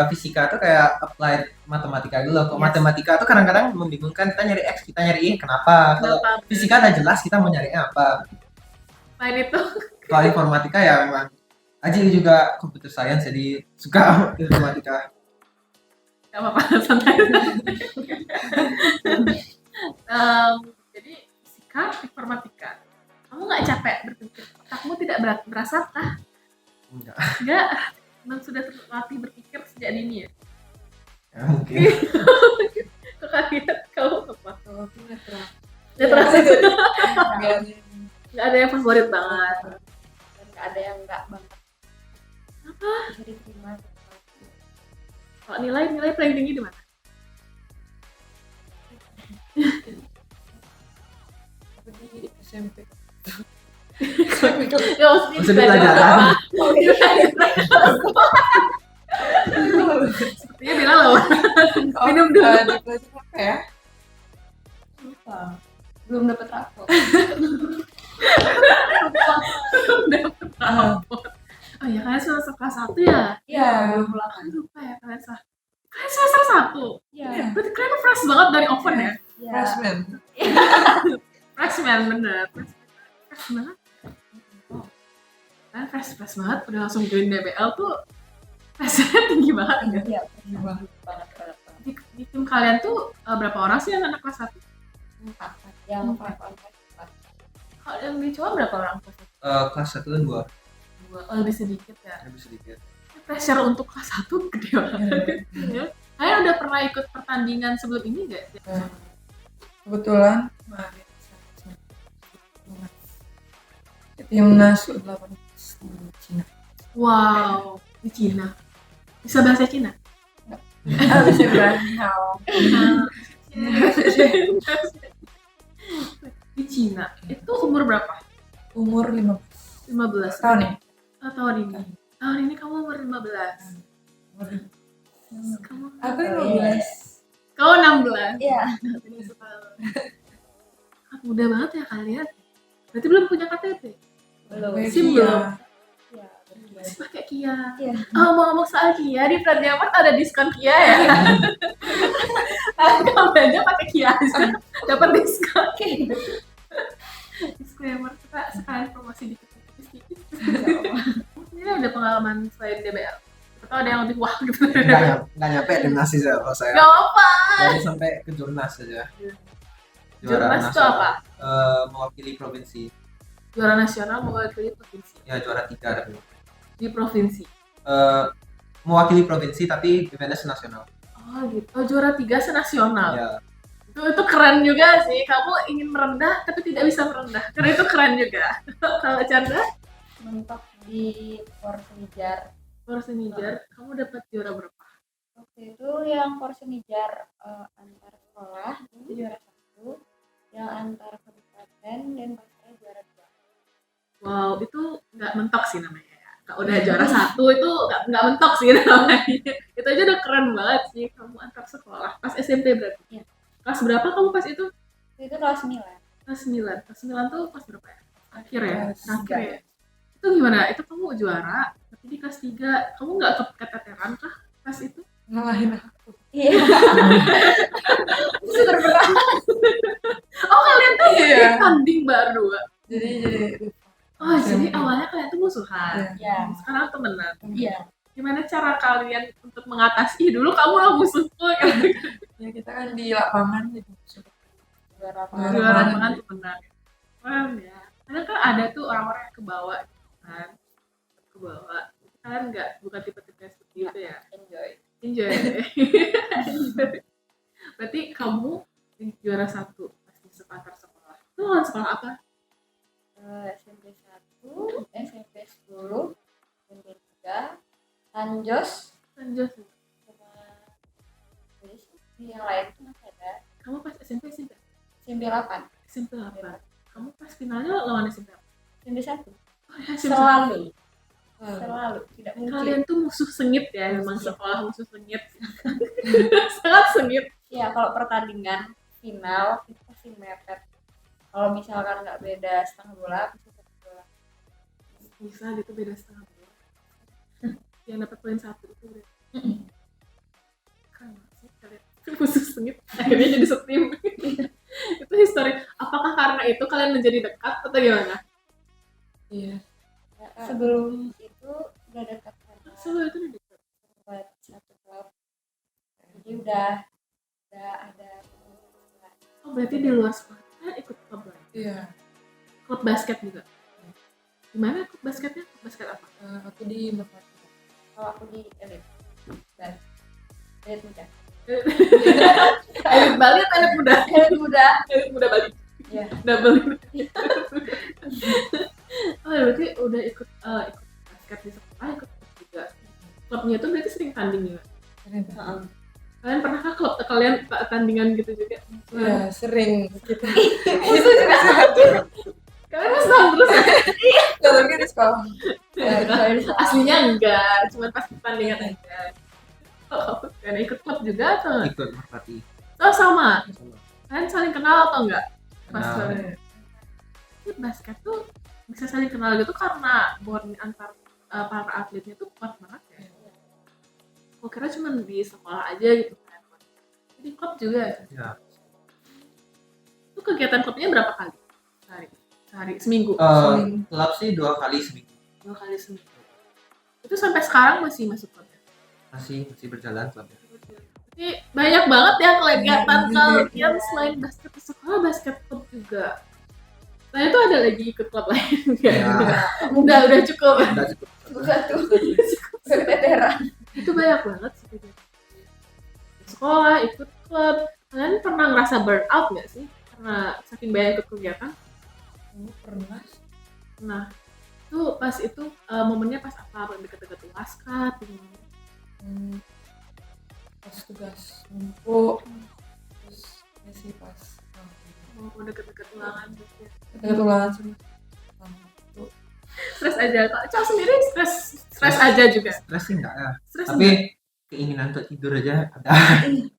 fisika tuh kayak applied matematika gitu loh. Kalau Yes. matematika tuh kadang-kadang membingungkan, kita nyari X, kita nyari Y, kenapa? Kalau Kenapa? fisika udah jelas kita mau nyarinya apa. Selain itu, Kalau informatika ya memang Aji juga computer science jadi suka informatika. nggak apa-apa, santai. Jadi fisika, informatika. Kamu nggak capek berpikir? Otakmu tidak berasa kah? Enggak, Enggak, memang sudah terlatih berpikir sejak dini ya. ya mungkin. Kok kalian kamu apa? Kalau aku netral. Ya terasa Biarin. nggak ada yang favorit banget. Dan nggak ada yang nggak banget Apa? bisa diterima. Kalau nilai paling tinggi di mana? Aku di SMP. Ya maksudnya Maksudnya di pelajaran pelajaran. apa? Sepertinya bilang loh. Minum dulu. Di pelajaran apa ya? Lupa. Belum dapat rapor. Dapet rapor. Oh ya, kalian semester kelas 1 ya? Iya, Belum Aku lupa ya kalian kalian semester 1. Iya. Berarti kalian fresh banget dari oven ya? Iya. freshman. Freshman bener. Fresh banget. Kalian fresh banget, udah langsung join DBL tuh freshnya tinggi banget ya? Iya, Gimana? banget. Di tim kalian tuh berapa orang sih yang anak kelas 1? 4. Yang 5 on 5. Kalau yang di cowok berapa orang kelas 1? Kelas 1 dan 2 Oh, lebih sedikit ya. lebih sedikit. Pressure untuk kelas 1 gede banget. Ya. Kalian udah pernah ikut pertandingan sebelum ini nggak? Kebetulan kemarin timnas U18 di Cina. Wow, di Cina. Bisa bahasa Cina? Bisa berani hao. Di Cina. Itu umur berapa? Umur 15 15 tahun ya. tahun ini. Tahun ini kamu umur 15. Kamu Aku 15. Kau 16. Iya. Muda banget ya kalian. Berarti belum punya KTP? Belum. SIM Iya. belum? Iya, Masih pakai Kia. Iya. Oh, ngomong soal Kia, di Pradjamart ada diskon Kia ya? Kamu belanja pakai Kia aja, dapat diskon. Disclaimer, kita sekalian promosi dikit-dikit. Ini ada pengalaman selain DBL? Atau ada yang lebih wah gitu? Nggak nyampe timnas sih kalau saya. Gak apa. Baru sampai ke jurnas saja. Jurnas itu apa? Mewakili provinsi. Juara nasional mewakili provinsi. Ya juara 3 ada. Di provinsi. Mewakili provinsi tapi eventnya senasional. Oh gitu. Oh, juara 3 senasional. Ya. Itu keren juga sih. Kamu ingin merendah tapi tidak bisa merendah. Karena itu keren juga. Kalau Chandra, Mentok di Porsenijar. Porsenijar, kamu dapat juara berapa? Waktu itu yang Porsenijar antar sekolah itu juara 1, yang antar kabupaten dan pasarnya juara 2. Wow, itu nggak mentok sih namanya ya. Kalau udah juara 1 itu nggak mentok sih namanya. Itu aja udah keren banget sih. Kamu antar sekolah. Pas SMP berarti? Iya. Kelas berapa kamu pas itu? Itu kelas 9. Kelas 9. Kelas 9 tuh kelas berapa ya? Akhir ya? Kelas Akhir ya? Itu gimana? Itu kamu juara, tapi di kelas 3 kamu nggak keteteran kah pas itu? Ngalahin aku. Iya. Super berat. Oh, kalian tuh Iya. tanding baru. Jadi Oh, jadi awalnya kalian tuh musuhan. Iya. Sekarang temenan. Iya. Gimana cara kalian untuk mengatasi? Ih, dulu kamu lah musuhku. Gitu. ya kita kan di lapangan jadi Juara Juara Juara lapangan. lapangan tuh menang. Keren ya. Karena kan ada tuh orang-orang yang kebawa kan. Kebawa. Kalian bukan tipe-tipe seperti itu ya. Enjoy. Enjoy. Berarti kamu juara 1 pasti sepantar sekolah. Itu lawan sekolah apa? SMP 1, SMP 10, SMP 3, Tanjos, Lanjut. sama jadi sih, yang lain tuh masih ada. Kamu pas SMP SMP SMP 8, SMP 8. Kamu pas finalnya lawan SMP apa? SMP 1. Oh ya, SMP 1. Selalu, tidak mungkin. Kalian tuh musuh sengit ya, memang sekolah musuh sengit. Sangat sengit. Ya kalau pertandingan final itu pasti mepet. Kalau misalkan nggak beda setengah bola, pasti satu bola. Bisa gitu beda setengah bola. Yang dapat poin 1 itu berarti. Keren banget sih kalian. Musuh sengit akhirnya jadi setim. Itu histori. Apakah karena itu kalian menjadi dekat atau gimana? iya. Sebelum itu udah dekat sama Sebelum itu udah dekat. buat satu klub, jadi udah ada. Oh, berarti di luar sekolah kalian ikut klub lain? Iya. Klub basket juga? Gimana klub basketnya? Klub basket apa? Aku di Merpati. Kalau aku di elit dan elit muda. Elit Bali atau elit muda? Elit muda. Elit muda Bali. Iya. Double. Oh, berarti udah ikut basket di sekolah, ikut klub juga. Klubnya itu berarti sering tanding juga. Kalian pernah kah klub kalian tandingan gitu juga? Iya, sering kita. Musuh juga. Kalian musuhan terus ya? Tapi di sekolah. Aslinya enggak, cuma pas pertandingan aja. Oh, kalian ikut klub juga atau enggak? Ikut Merpati. Oh, sama. Kalian saling kenal atau enggak? Pas Kenal. kalian. Ini basket tuh bisa saling kenal gitu karena bonding antar para atletnya tuh kuat banget ya. Aku kira cuma di sekolah aja gitu kan. Jadi klub juga. Ya. Itu kegiatan klubnya berapa kali? Sehari, seminggu. Klub sih 2 kali seminggu. 2 kali seminggu. Itu sampai sekarang masih masuk klubnya. Masih berjalan klubnya. Jadi banyak banget ya kegiatan kalian selain basket di sekolah, basket klub juga. Nah itu ada lagi ikut klub lain nggak? Ya. Udah cukup. Udah cukup. Bukan tuh veteran. Itu banyak banget sih kegiatan. Di sekolah ikut klub. Kalian pernah ngerasa burn out nggak sih? Karena saking banyak ikut kegiatan. Pernah. Nah itu pas itu momennya pas apa? Deket-deket UAS kah? Pas tugas ngumpul, terus ya sih pas Mau deket-deket ulangan gitu ya. kita ulangan semua. Stres aja. Kalau Cak sendiri stres aja juga. Stres sih enggak ya. Stres Tapi enggak? keinginan untuk tidur aja ada.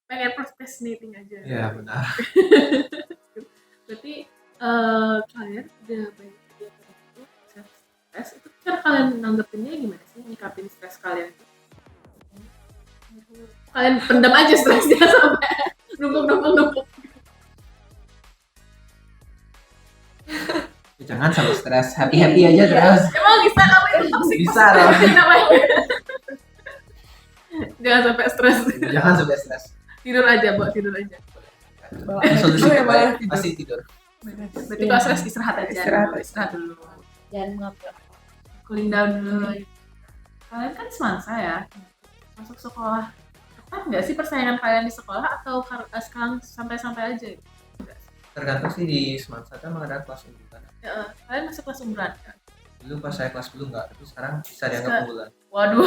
Pengen procrastinating aja. Ya benar. Berarti kalian udah banyak kegiatan itu, stres itu cara kalian nanggepinnya gimana sih? Nyikapin stres kalian itu? Kalian pendam aja stresnya sampai numpuk. Ya, jangan sampai stres, happy aja terus. Emang bisa kamu itu toxic Bisa positivity dong. namanya. Jangan sampai stres. Jangan sampai stres. Tidur aja. Solusi Oh, ya, malah terbaik tidur. pasti tidur. Berarti kalau stres istirahat aja. Istirahat dulu. Jangan mengambil Cooling down dulu. Kalian kan semansa ya. Masuk sekolah. Ketat nggak sih persaingan kalian di sekolah atau sekarang santai-santai aja? Tergantung sih di Semansa kan memang ada kelas unggulan. Ya, kalian masuk kelas umuran kan? Dulu pas saya kelas 10 enggak, tapi sekarang bisa dianggap unggulan. Waduh,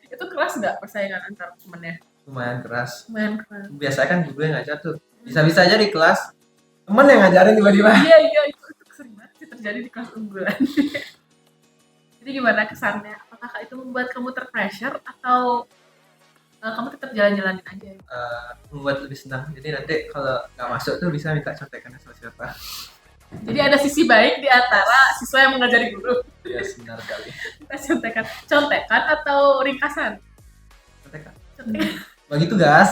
itu keras nggak persaingan antar temennya? Lumayan keras. Lumayan keras. Biasanya kan guru yang ngajar tuh. Bisa-bisa aja di kelas temen yang ngajarin tiba-tiba. Iya, itu sering banget sih terjadi di kelas unggulan. Jadi gimana kesannya? Apakah itu membuat kamu terpressure atau kamu tetap jalan-jalanin aja? Membuat lebih senang. Jadi nanti kalau nggak masuk tuh bisa minta contekan sama siapa. Jadi ada sisi baik di antara siswa yang mengajari guru. Iya benar kali. Kita contekan atau ringkasan? Contekan. Contekan. Bagi tugas.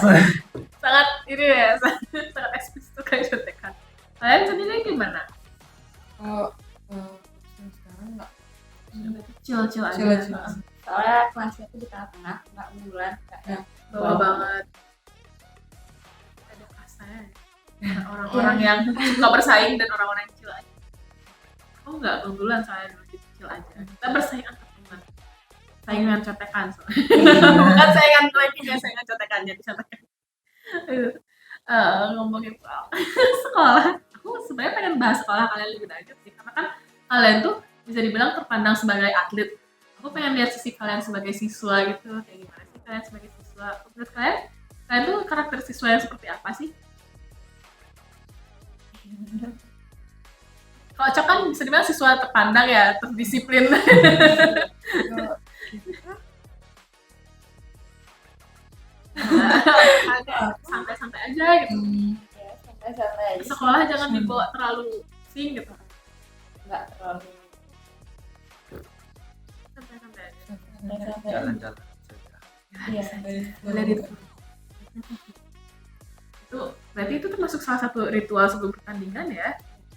Sangat ini ya, sangat eksplisit kayak contekan. Kalian sendiri gimana? Kalau sekarang nggak Chill aja. Chill. soalnya kelasnya tuh di tengah-tengah, nggak unggulan, nggak Bawa banget. Ada kelasnya. Orang-orang yang suka bersaing dan orang-orang yang chill aja. Aku nggak keunggulan soalnya dulu gitu, chill aja. Kita bersaing antar teman. Saingan contekan soalnya. Bukan saingan ranking ya, saingan contekan jadi contekan. Ngomongin soal sekolah, aku sebenarnya pengen bahas sekolah kalian lebih lanjut sih, karena kan kalian tuh bisa dibilang terpandang sebagai atlet. Aku pengen lihat sisi kalian sebagai siswa gitu, kayak gimana sih kalian sebagai siswa. Menurut kalian tuh karakter siswa yang seperti apa sih? Kalau Cok kan bisa dibilang siswa terpandang ya, terdisiplin. Agak santai-santai aja gitu. ya santai-santai aja. Sekolah jangan dibawa terlalu pusing gitu. Nggak terlalu Santai-santai aja. santai-santai. Jalan-jalan. Iya. Boleh gitu. Itu berarti itu termasuk salah satu ritual sebelum pertandingan ya.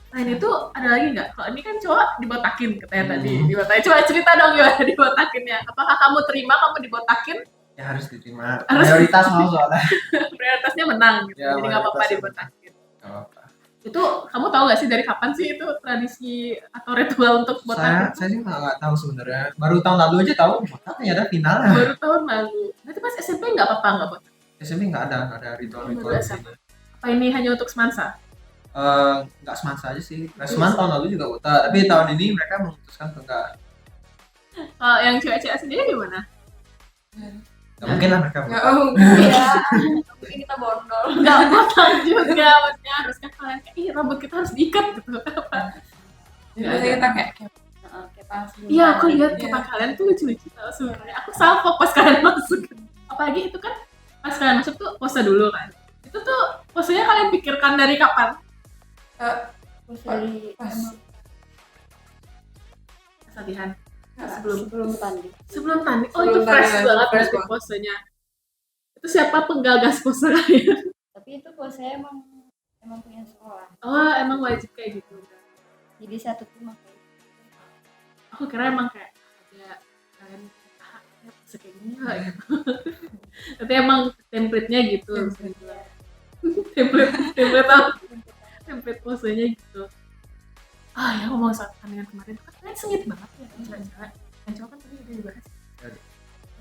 Selain itu ada lagi nggak? Kalau ini kan cowok dibotakin katanya tadi. Dibotakin. Coba cerita dong gimana dibotakinnya. Apakah kamu terima kamu dibotakin? Ya harus diterima. Prioritas mau soalnya. Prioritasnya menang gitu. Ya, Jadi nggak apa-apa prioritasnya dibotakin. Gak apa-apa. Itu kamu tahu nggak sih dari kapan sih itu tradisi atau ritual untuk botakin? Saya sih nggak tahu sebenarnya. Baru tahun lalu aja tahu. Tapi ada finalnya. Baru tahun lalu. Berarti pas SMP nggak apa-apa nggak botakin? SMP nggak ada ritual-ritual Baru gitu. Apa ini hanya untuk semansa? Nggak semansa aja sih. Seman tahun lalu juga buta. Tapi tahun ini mereka memutuskan untuk nggak. Kalau yang cewek-cewek sendiri gimana? Nggak mungkin lah mereka. Ya, buta. Iya. Mungkin kita bondol. Nggak potong juga, maksudnya harusnya kalian kayak, ih rambut kita harus diikat gitu. Jadi biasanya kita kayak Kayak pas dulu. Iya, aku lihat Iya. kepa kalian tuh lucu-lucu tau sebenarnya. Aku salfok pas kalian masuk. Apalagi itu kan pas kalian masuk tuh pose dulu kan. Itu tuh posenya kalian pikirkan dari kapan? Terus dari pas Pas latihan. sebelum tanding. Sebelum tanding. Oh, Sebelum itu fresh tanding, banget fresh berarti banget. posenya. Itu siapa penggagas pose kalian? Tapi itu kalau saya emang punya sekolah. Oh, emang wajib kayak gitu. Jadi satu tim pakai. Aku kira emang kayak ada kalian pose kayak gini lah gitu. Tapi emang template-nya gitu. template apa? Template posenya gitu. Ya ngomong soal pertandingan kemarin kan kalian sengit banget ya cewek-cewek. Yang cowok kan tadi udah dibahas.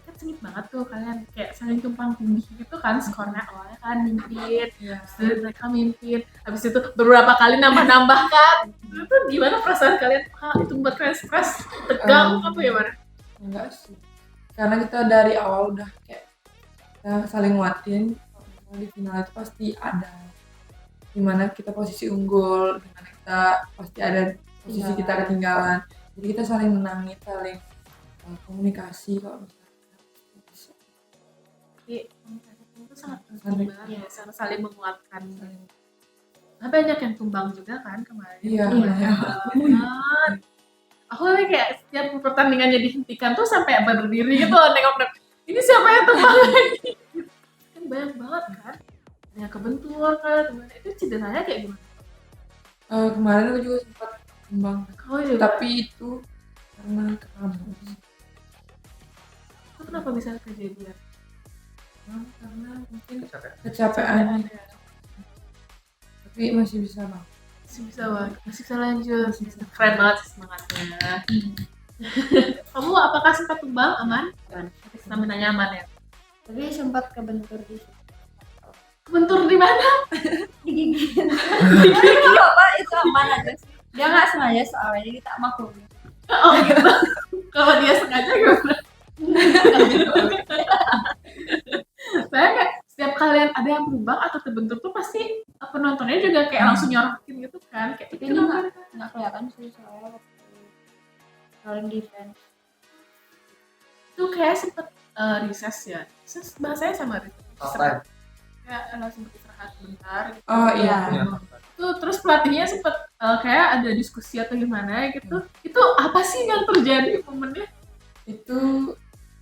Kan sengit banget tuh kalian kayak saling tumpang tindih gitu kan skornya awalnya kan mimpin, habis itu mereka mimpin, habis itu beberapa kali nambah-nambah kan. Itu gimana perasaan kalian? Itu buat kalian stres, tegang apa ya mana? Enggak sih, karena kita dari awal udah kayak kita saling nguatin. Kalau di final itu pasti ada dimana kita posisi unggul, dimana kita pasti ada posisi kita ketinggalan. Jadi kita saling menangin, saling komunikasi kalau misalnya. Jadi komunikasi itu sangat penting Saling- banget ya, saling menguatkan. Banyak yang tumbang juga kan kemarin. Iya. Banget. Aku kayak setiap pertandingannya dihentikan tuh sampai berdiri gitu nengok ini siapa yang tumbang lagi. Kan banyak banget kan. Ada yang kebentur kan, gimana. Itu cederanya kayak gimana? Kemarin aku juga sempat tumbang, Kau juga. tapi itu karena kamu. Itu kenapa bisa kejadian? Karena mungkin Capek. kecapean, tapi masih bisa bang. Masih bisa banget, masih bisa lanjut. Keren banget sih semangatnya. Kamu apakah sempat tumbang aman? Aman. Stamina nyaman ya? Tapi sempat kebentur di situ. Kebentur di mana? Digigit. Tapi apa itu aman aja sih. Dia nggak sengaja soalnya jadi tak maklumi. Oh gitu. Kalau dia sengaja gimana? Saya kayak setiap kalian ada yang berubah atau terbentur tuh pasti penontonnya juga kayak langsung nyorokin gitu kan, kayak Tapi itu ini kenapa? nggak kelihatan sih soalnya waktu saling defense. Itu kayak sempet recess ya, recess bahasanya sama recess. Offline. Kayak langsung istirahat bentar gitu. Oh iya. Iya. Itu terus pelatihnya sempet kayak ada diskusi atau gimana gitu. Itu apa sih yang terjadi momennya? Itu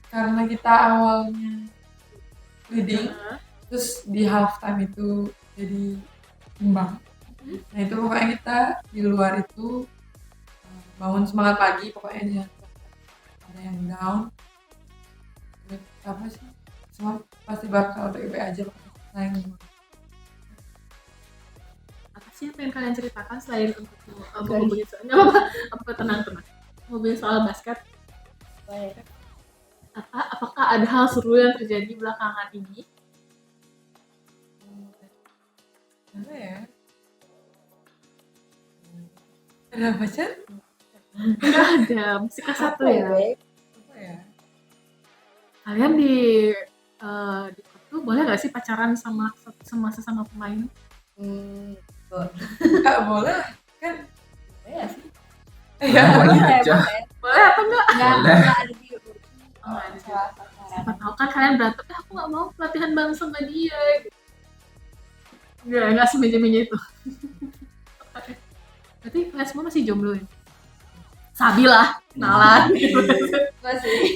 karena kita awalnya leading, terus di halftime itu jadi imbang. Nah itu pokoknya kita di luar itu bangun semangat lagi, pokoknya jangan ada yang down. Apa sih? Semua pasti bakal baik-baik aja sayang. Apa sih yang pengen kalian ceritakan selain untuk ngomongin soal nggak apa tenang ngomongin soal basket? Baik. Apakah ada hal seru yang terjadi belakangan ini? Apa ya? Ada apa Chan? Nggak ada, musik kelas 1 ya. Apa ya? Kalian di klub tuh boleh nggak sih pacaran sama sesama pemain? Nggak boleh kan? Ya sih. Ya Boleh boleh. aja. Boleh atau enggak? Boleh. Nggak ada di Oh, nggak ada. salah pacaran. Siapa tahu kan kalian berantem, aku nggak mau pelatihan bareng sama dia. Gitu. Nggak semeja-meja itu. Berarti kalian semua masih jomblo ya? Sabi lah, kenalan. Masih.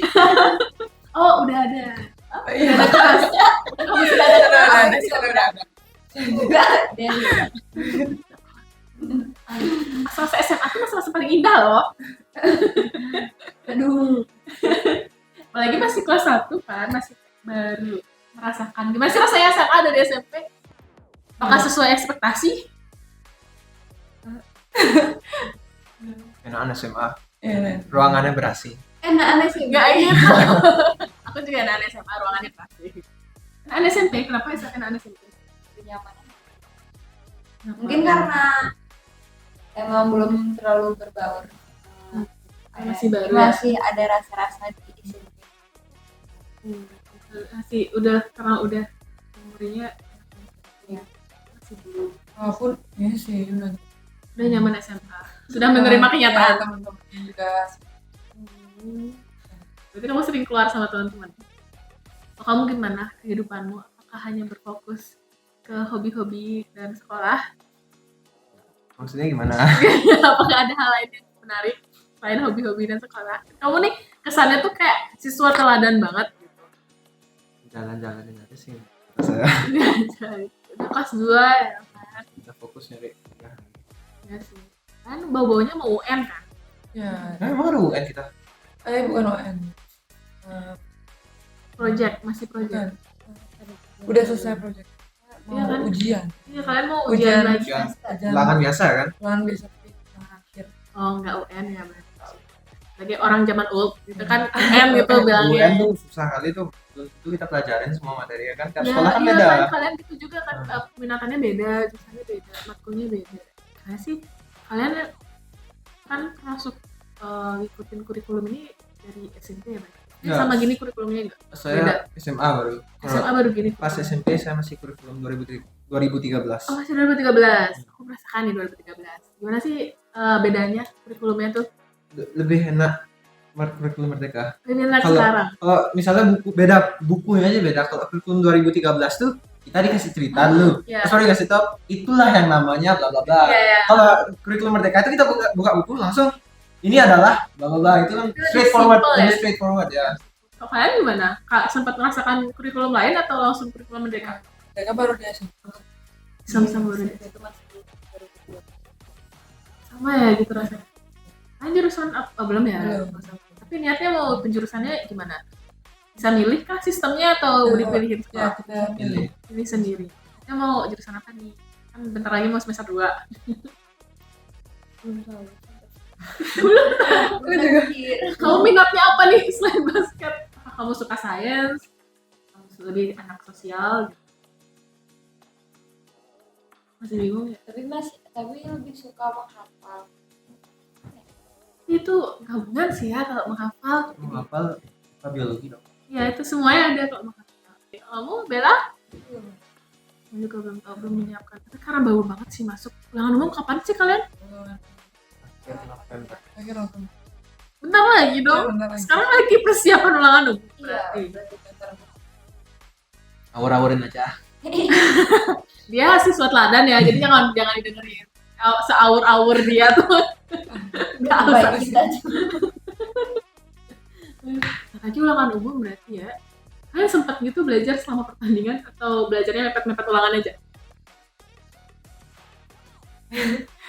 Oh, udah ada. Iya. Udah ada kelas. Kamu sudah ada kelas. Enggak, dia Masa SMA itu masa paling indah loh. aduh. Apalagi masih kelas 1 kan, masih baru merasakan. Gimana sih rasanya SMA dari SMP? Apakah sesuai ekspektasi? Enakan SMA. Iya. Ruangannya berasi. Enak sih. Enggak gitu. Aku juga anak SMA, ruangannya pasti. Anak SMP, kenapa anak SMP? Nyaman. Mungkin karena emang belum terlalu berbaur. Masih baru ya? Masih ada rasa-rasa di sini. Masih karena udah umurnya Ya. masih belum. Walaupun ya sih udah Nyaman SMA. Sudah menerima kenyataan. Teman-temannya juga Berarti kamu sering keluar sama teman-teman. Oh, kamu gimana kehidupanmu? Apakah hanya berfokus ke hobi-hobi dan sekolah? Maksudnya gimana? Apakah ada hal lain yang menarik? selain hobi-hobi dan sekolah. Kamu nih kesannya tuh kayak siswa teladan banget gitu. Jalan-jalanin aja sih saya. Udah kelas 2 ya kan. Kita fokus nyari ya. Ya sih. Kan bau-baunya mau UN kan. Ya, Emang ada UN kita? bukan UN. Eh, Masih project. bukan. Udah selesai project. Mau Iya kan? ujian. Iya, kalian mau Ujian. ujian lagi. Ujian. Ujian. Ulangan biasa kan? Ulangan biasa tapi ulangan akhir. Oh, enggak UN ya berarti. Sebagai orang zaman old gitu kan UN gitu bilangnya. UN tuh susah kali tuh. Itu kita pelajarin semua materi ya kan? Tiap Ya, sekolah kan iya beda. kan, kalian gitu juga kan peminatannya beda, jurusannya beda, matkulnya beda. Karena sih kalian kan termasuk ngikutin kurikulum ini dari SMP ya, Bang? Ini Ya. sama gini kurikulumnya enggak? Saya Beda. SMA baru. SMA baru gini. Pas SMP saya masih kurikulum 2013. Oh, masih 2013. Aku merasakan nih 2013. Gimana sih bedanya kurikulumnya tuh? Lebih enak kurikulum Merdeka. Ini enak Kalau- sekarang. Kalau misalnya bukunya aja beda. Kalau kurikulum 2013 tuh kita dikasih cerita dulu. Iya. Sorry dikasih tau itulah yang namanya bla bla bla. Iya, iya. Kalau kurikulum Merdeka itu kita buka buku langsung ini adalah bla bla bla, itu kan Itu lebih straightforward, simple ya. lebih straightforward ya. Kalau kalian gimana? Kak, sempat merasakan kurikulum lain atau langsung kurikulum Merdeka? Mereka baru di SMP. Sama-sama baru deh. Itu masih baru kedua. Sama ya gitu rasanya. Kan jurusan apa belum ya? Belum. Tapi niatnya mau penjurusannya gimana? Bisa milih kah sistemnya atau Ya, dipilihin Ya, sekolah? kita Pilih. Pilih sendiri. Kita mau jurusan apa nih? Kan bentar lagi mau semester 2. Belum tahu. Aku juga. Kamu minatnya apa nih selain basket? Apakah kamu suka sains? Kamu lebih anak sosial? Gitu? Masih bingung ya? Tapi lebih suka menghafal. Itu gabungan sih ya kalau menghafal. Mau hafal apa biologi dong. Ya itu semuanya ada kalau menghafal. Kamu Bella? Aku juga belum menyiapkan. Tapi karena bau banget sih masuk. Ulangan umum kapan sih kalian? Akhir nonton. Bentar lagi dong. Bentar lagi. Sekarang lagi persiapan ulangan umum. Iya, Berarti. berarti bentar. Awur-awurin aja. Dia siswa teladan ya, jadi jangan didengerin. Seawur-awur dia tuh. Nggak usah. Baik kita Lagi ulangan umum berarti ya. Kalian sempat gitu belajar selama pertandingan atau belajarnya mepet-mepet ulangan aja?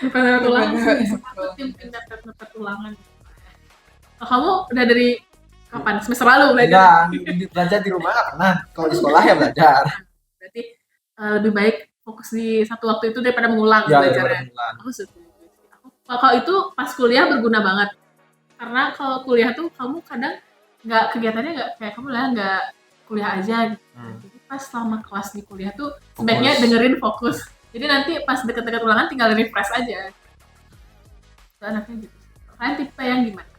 Mepet-mepet ulangan sih. Sempat tuh tim mepet-mepet ulangan. Oh, kamu udah dari kapan? Semester lalu belajar? Enggak, belajar di rumah nggak pernah. Kalau di sekolah ya belajar. Berarti lebih baik fokus di satu waktu itu daripada mengulang Ya, belajarnya. daripada bulan. Aku setuju. Kalau itu pas kuliah berguna banget. Karena kalau kuliah tuh kamu kadang nggak kegiatannya nggak kayak kamu lah nggak kuliah aja gitu. Jadi pas selama kelas di kuliah tuh sebaiknya Fokus. dengerin fokus. Jadi nanti pas deket-deket ulangan tinggal refresh aja. Itu anaknya gitu. Kalian tipe yang gimana?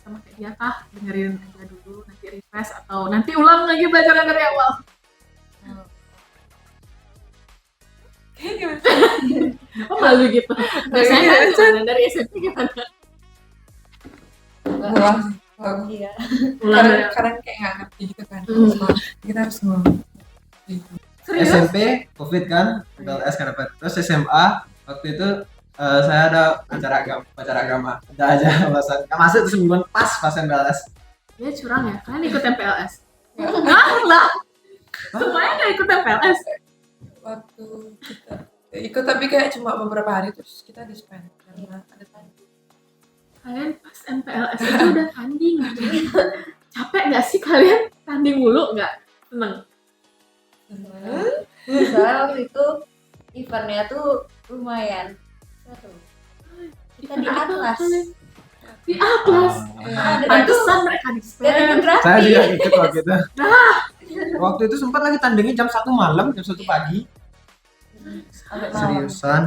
Sama kayak dia kah? Dengerin aja dulu, nanti refresh atau nanti ulang lagi belajarnya dari awal. Kayaknya Apa malu gitu? Biasanya kan gimana? Dari SMP gimana? ngulang sih. Kalau aku Iya. Ulang dari awal. kadang kayak nggak ngerti gitu kan. Hmm. Kita harus ngulang. Serius? SMP COVID kan, PLS kan dapat. Terus SMA waktu itu saya ada acara agama. Ada aja alasan. Nggak masuk tuh semingguan pas MPLS. Dia curang ya? Kalian ikut MPLS? Enggak lah! Semuanya nggak ikut MPLS? Waktu kita ikut tapi kayak cuma beberapa hari terus kita disband karena ada tanding. Kalian pas MPLS itu udah tanding. Capek nggak sih kalian tanding mulu nggak? Seneng? Soalnya waktu itu eventnya tuh lumayan seru. Kita di Atlas. Di Atlas. Ya, Pantesan mereka di Dan itu spend. gratis. Saya juga ikut waktu itu. Waktu itu sempat lagi tandingnya jam 1 malam, jam 1 pagi. Sampai malam. Seriusan.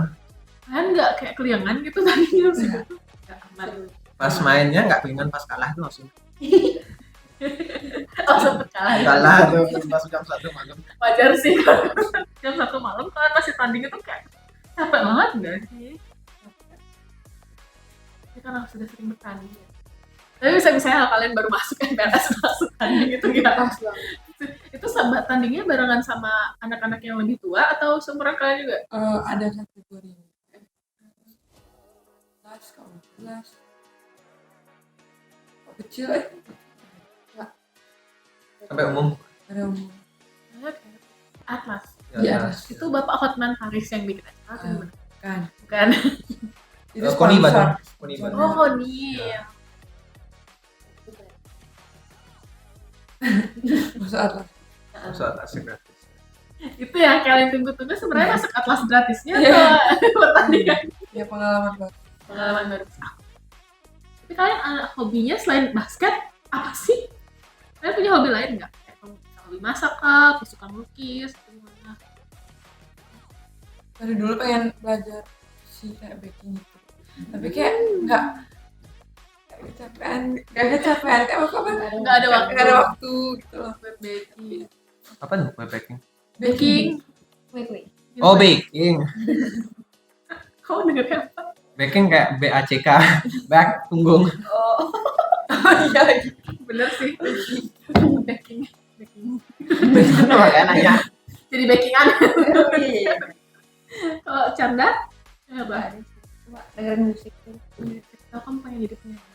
Kalian nggak kayak keliangan gitu tandingnya segitu? Nggak aman. Pas mainnya nggak pengen, pas kalah tuh langsung Oh sempet kalah. kalah tuh pas jam 1 malam. Wajar sih. Jam 1 malam kalian masih tanding itu kayak capek banget nggak sih? Ini karena sudah sering bertanding. Ya. Tapi bisa-bisanya kalian baru masuk MPLS masuk tanding itu gimana? pas banget. Itu sahabat tandingnya barengan sama anak-anak yang lebih tua atau seumuran kalian juga? Ada kategori 11 kalau 11 kecil Sampai umum. ada umum. Atlas. Iya. Itu Bapak Hotman Paris yang bikin acara atau gimana? Kan. Bukan. Itu Koni sponsor. Bandung. Koni Bandung. Oh, Koni. Ya. Masuk atlas. Masuk atas gratis. Itu yang kalian tunggu-tunggu sebenarnya masuk Atlas gratisnya Iya. atau pertandingan Ya pengalaman baru. pengalaman baru. Tapi kalian hobinya selain basket apa sih? Kalian punya hobi lain nggak? Kayak kamu bisa hobi masak kah? Atau suka melukis? Atau gimana? Dari dulu pengen belajar sih kayak baking gitu. Tapi kayak nggak kecapean kayak apa Nggak ada waktu. nggak ada waktu gitu loh. Buat baking. Apa nih web baking? Baking. Wait. Oh, baking. Kamu dengernya apa? Baking kayak BACK. Back punggung. Oh, Iya lagi. Bener sih. Baking. Kenapa ya nanya? Jadi bakingan. iya. Kalau Canda? Apa? Cuma dengerin musik tuh. Kalau kamu pengen jadi penyanyi?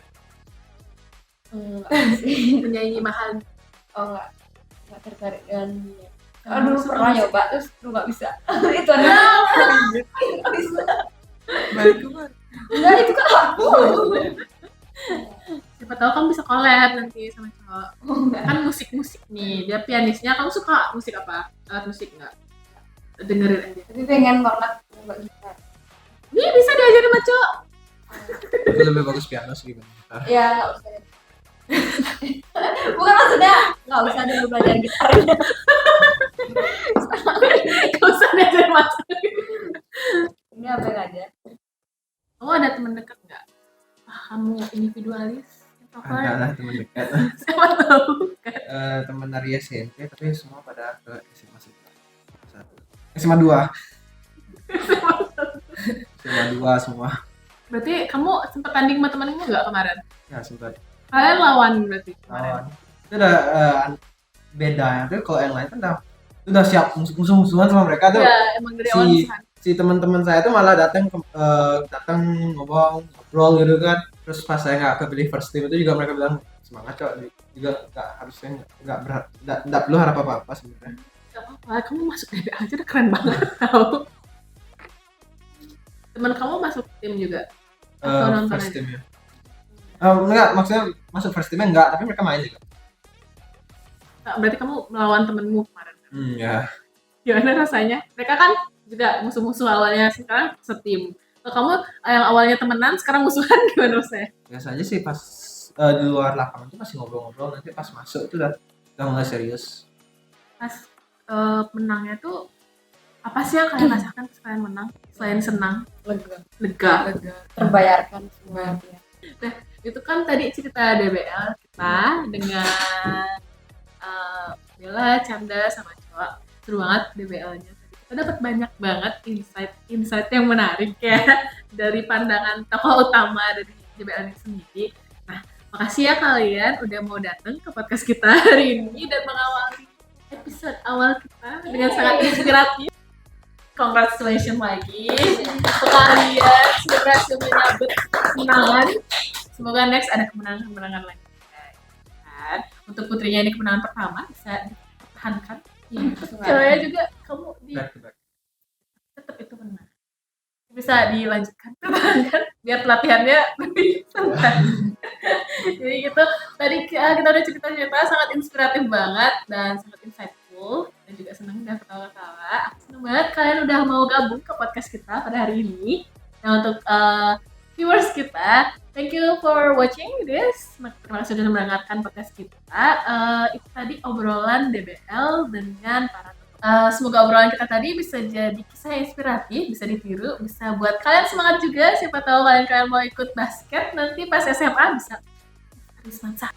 Enggak sih. Penyanyi mahal. Oh enggak tertarik dengan dia. Oh, Dulu suka pernah musik. nyoba terus dulu nggak bisa. Itu nggak bisa. Balik kemana? Enggak itu kan aku. Siapa tahu kamu bisa collab nanti sama cowok. Oh enggak. Kan musik-musik nih, dia pianisnya. Kamu suka musik apa? Alat musik nggak? Dengerin aja. Tapi pengen banget nyoba gitar. Nih bisa diajarin sama cowok. Itu lebih bagus piano sih dibanding gitar. Ya nggak usah. Bukan maksudnya nggak usah dulu belajar gitar. Gak usah diajarin macam. Ini apa yang ada? Kamu ada teman dekat nggak? Kamu individualis? Ada lah teman dekat. Siapa tahu kan? Teman dari SMP tapi semua pada ke SMA 1. SMA 2. SMA 2 semua. Berarti kamu sempat tanding sama temenmu nggak kemarin? Ya sempat Kalian lawan berarti kemarin? lawan. Itu udah bedanya tuh kalau yang lain kan udah siap musuh-musuhan sama mereka tuh. Ya emang dari awal musuhan. Si teman-teman saya tuh malah datang ngobrol gitu kan. Terus pas saya nggak kepilih first team itu juga mereka bilang semangat kok, juga nggak harusnya nggak berat, nggak perlu harap apa-apa sebenarnya. Gak apa-apa, kamu masuk DBL aja udah keren banget tau. Temen kamu masuk tim juga? Atau nonton First aja? team ya. Enggak, maksudnya masuk first teamnya enggak, tapi mereka main juga. Nah, berarti kamu melawan temenmu kemarin. Ya. Gimana rasanya? Mereka kan juga musuh-musuh awalnya, sekarang setim. Kalau kamu yang awalnya temenan, sekarang musuhan gimana rasanya? Biasa aja sih pas di luar lapangan tuh masih ngobrol-ngobrol, nanti pas masuk itu udah mulai serius. Pas menangnya tuh apa sih yang kalian rasakan pas kalian menang? Selain senang, Lega. lega. Terbayarkan semua ya. Itu kan tadi cerita DBL kita dengan Bella, Canda, sama Cowok. Seru banget DBL-nya. Kita dapat banyak banget insight yang menarik ya dari pandangan tokoh utama dari DBL ini sendiri. Nah, makasih ya kalian udah mau datang ke podcast kita hari ini dan mengawali episode awal kita dengan sangat inspiratif. Congratulations lagi untuk kalian sudah berhasil menyabet kemenangan. Semoga next ada kemenangan-kemenangan lagi. Dan untuk putrinya ini kemenangan pertama bisa dipertahankan. Iya, Ceweknya juga kamu Back to back. tetap itu menang. Bisa dilanjutkan, pertahankan biar pelatihannya lebih santai. Jadi gitu. Tadi kita udah cerita-cerita sangat inspiratif banget dan sangat insightful dan juga senang dan ketawa-ketawa. Aku senang banget kalian udah mau gabung ke podcast kita pada hari ini. Dan untuk viewers kita, thank you for watching this. Terima kasih sudah mendengarkan podcast kita. Itu tadi obrolan DBL dengan para semoga obrolan kita tadi bisa jadi kisah inspiratif, bisa ditiru, bisa buat kalian semangat juga. Siapa tahu kalian mau ikut basket nanti pas SMA bisa Aris Mansa.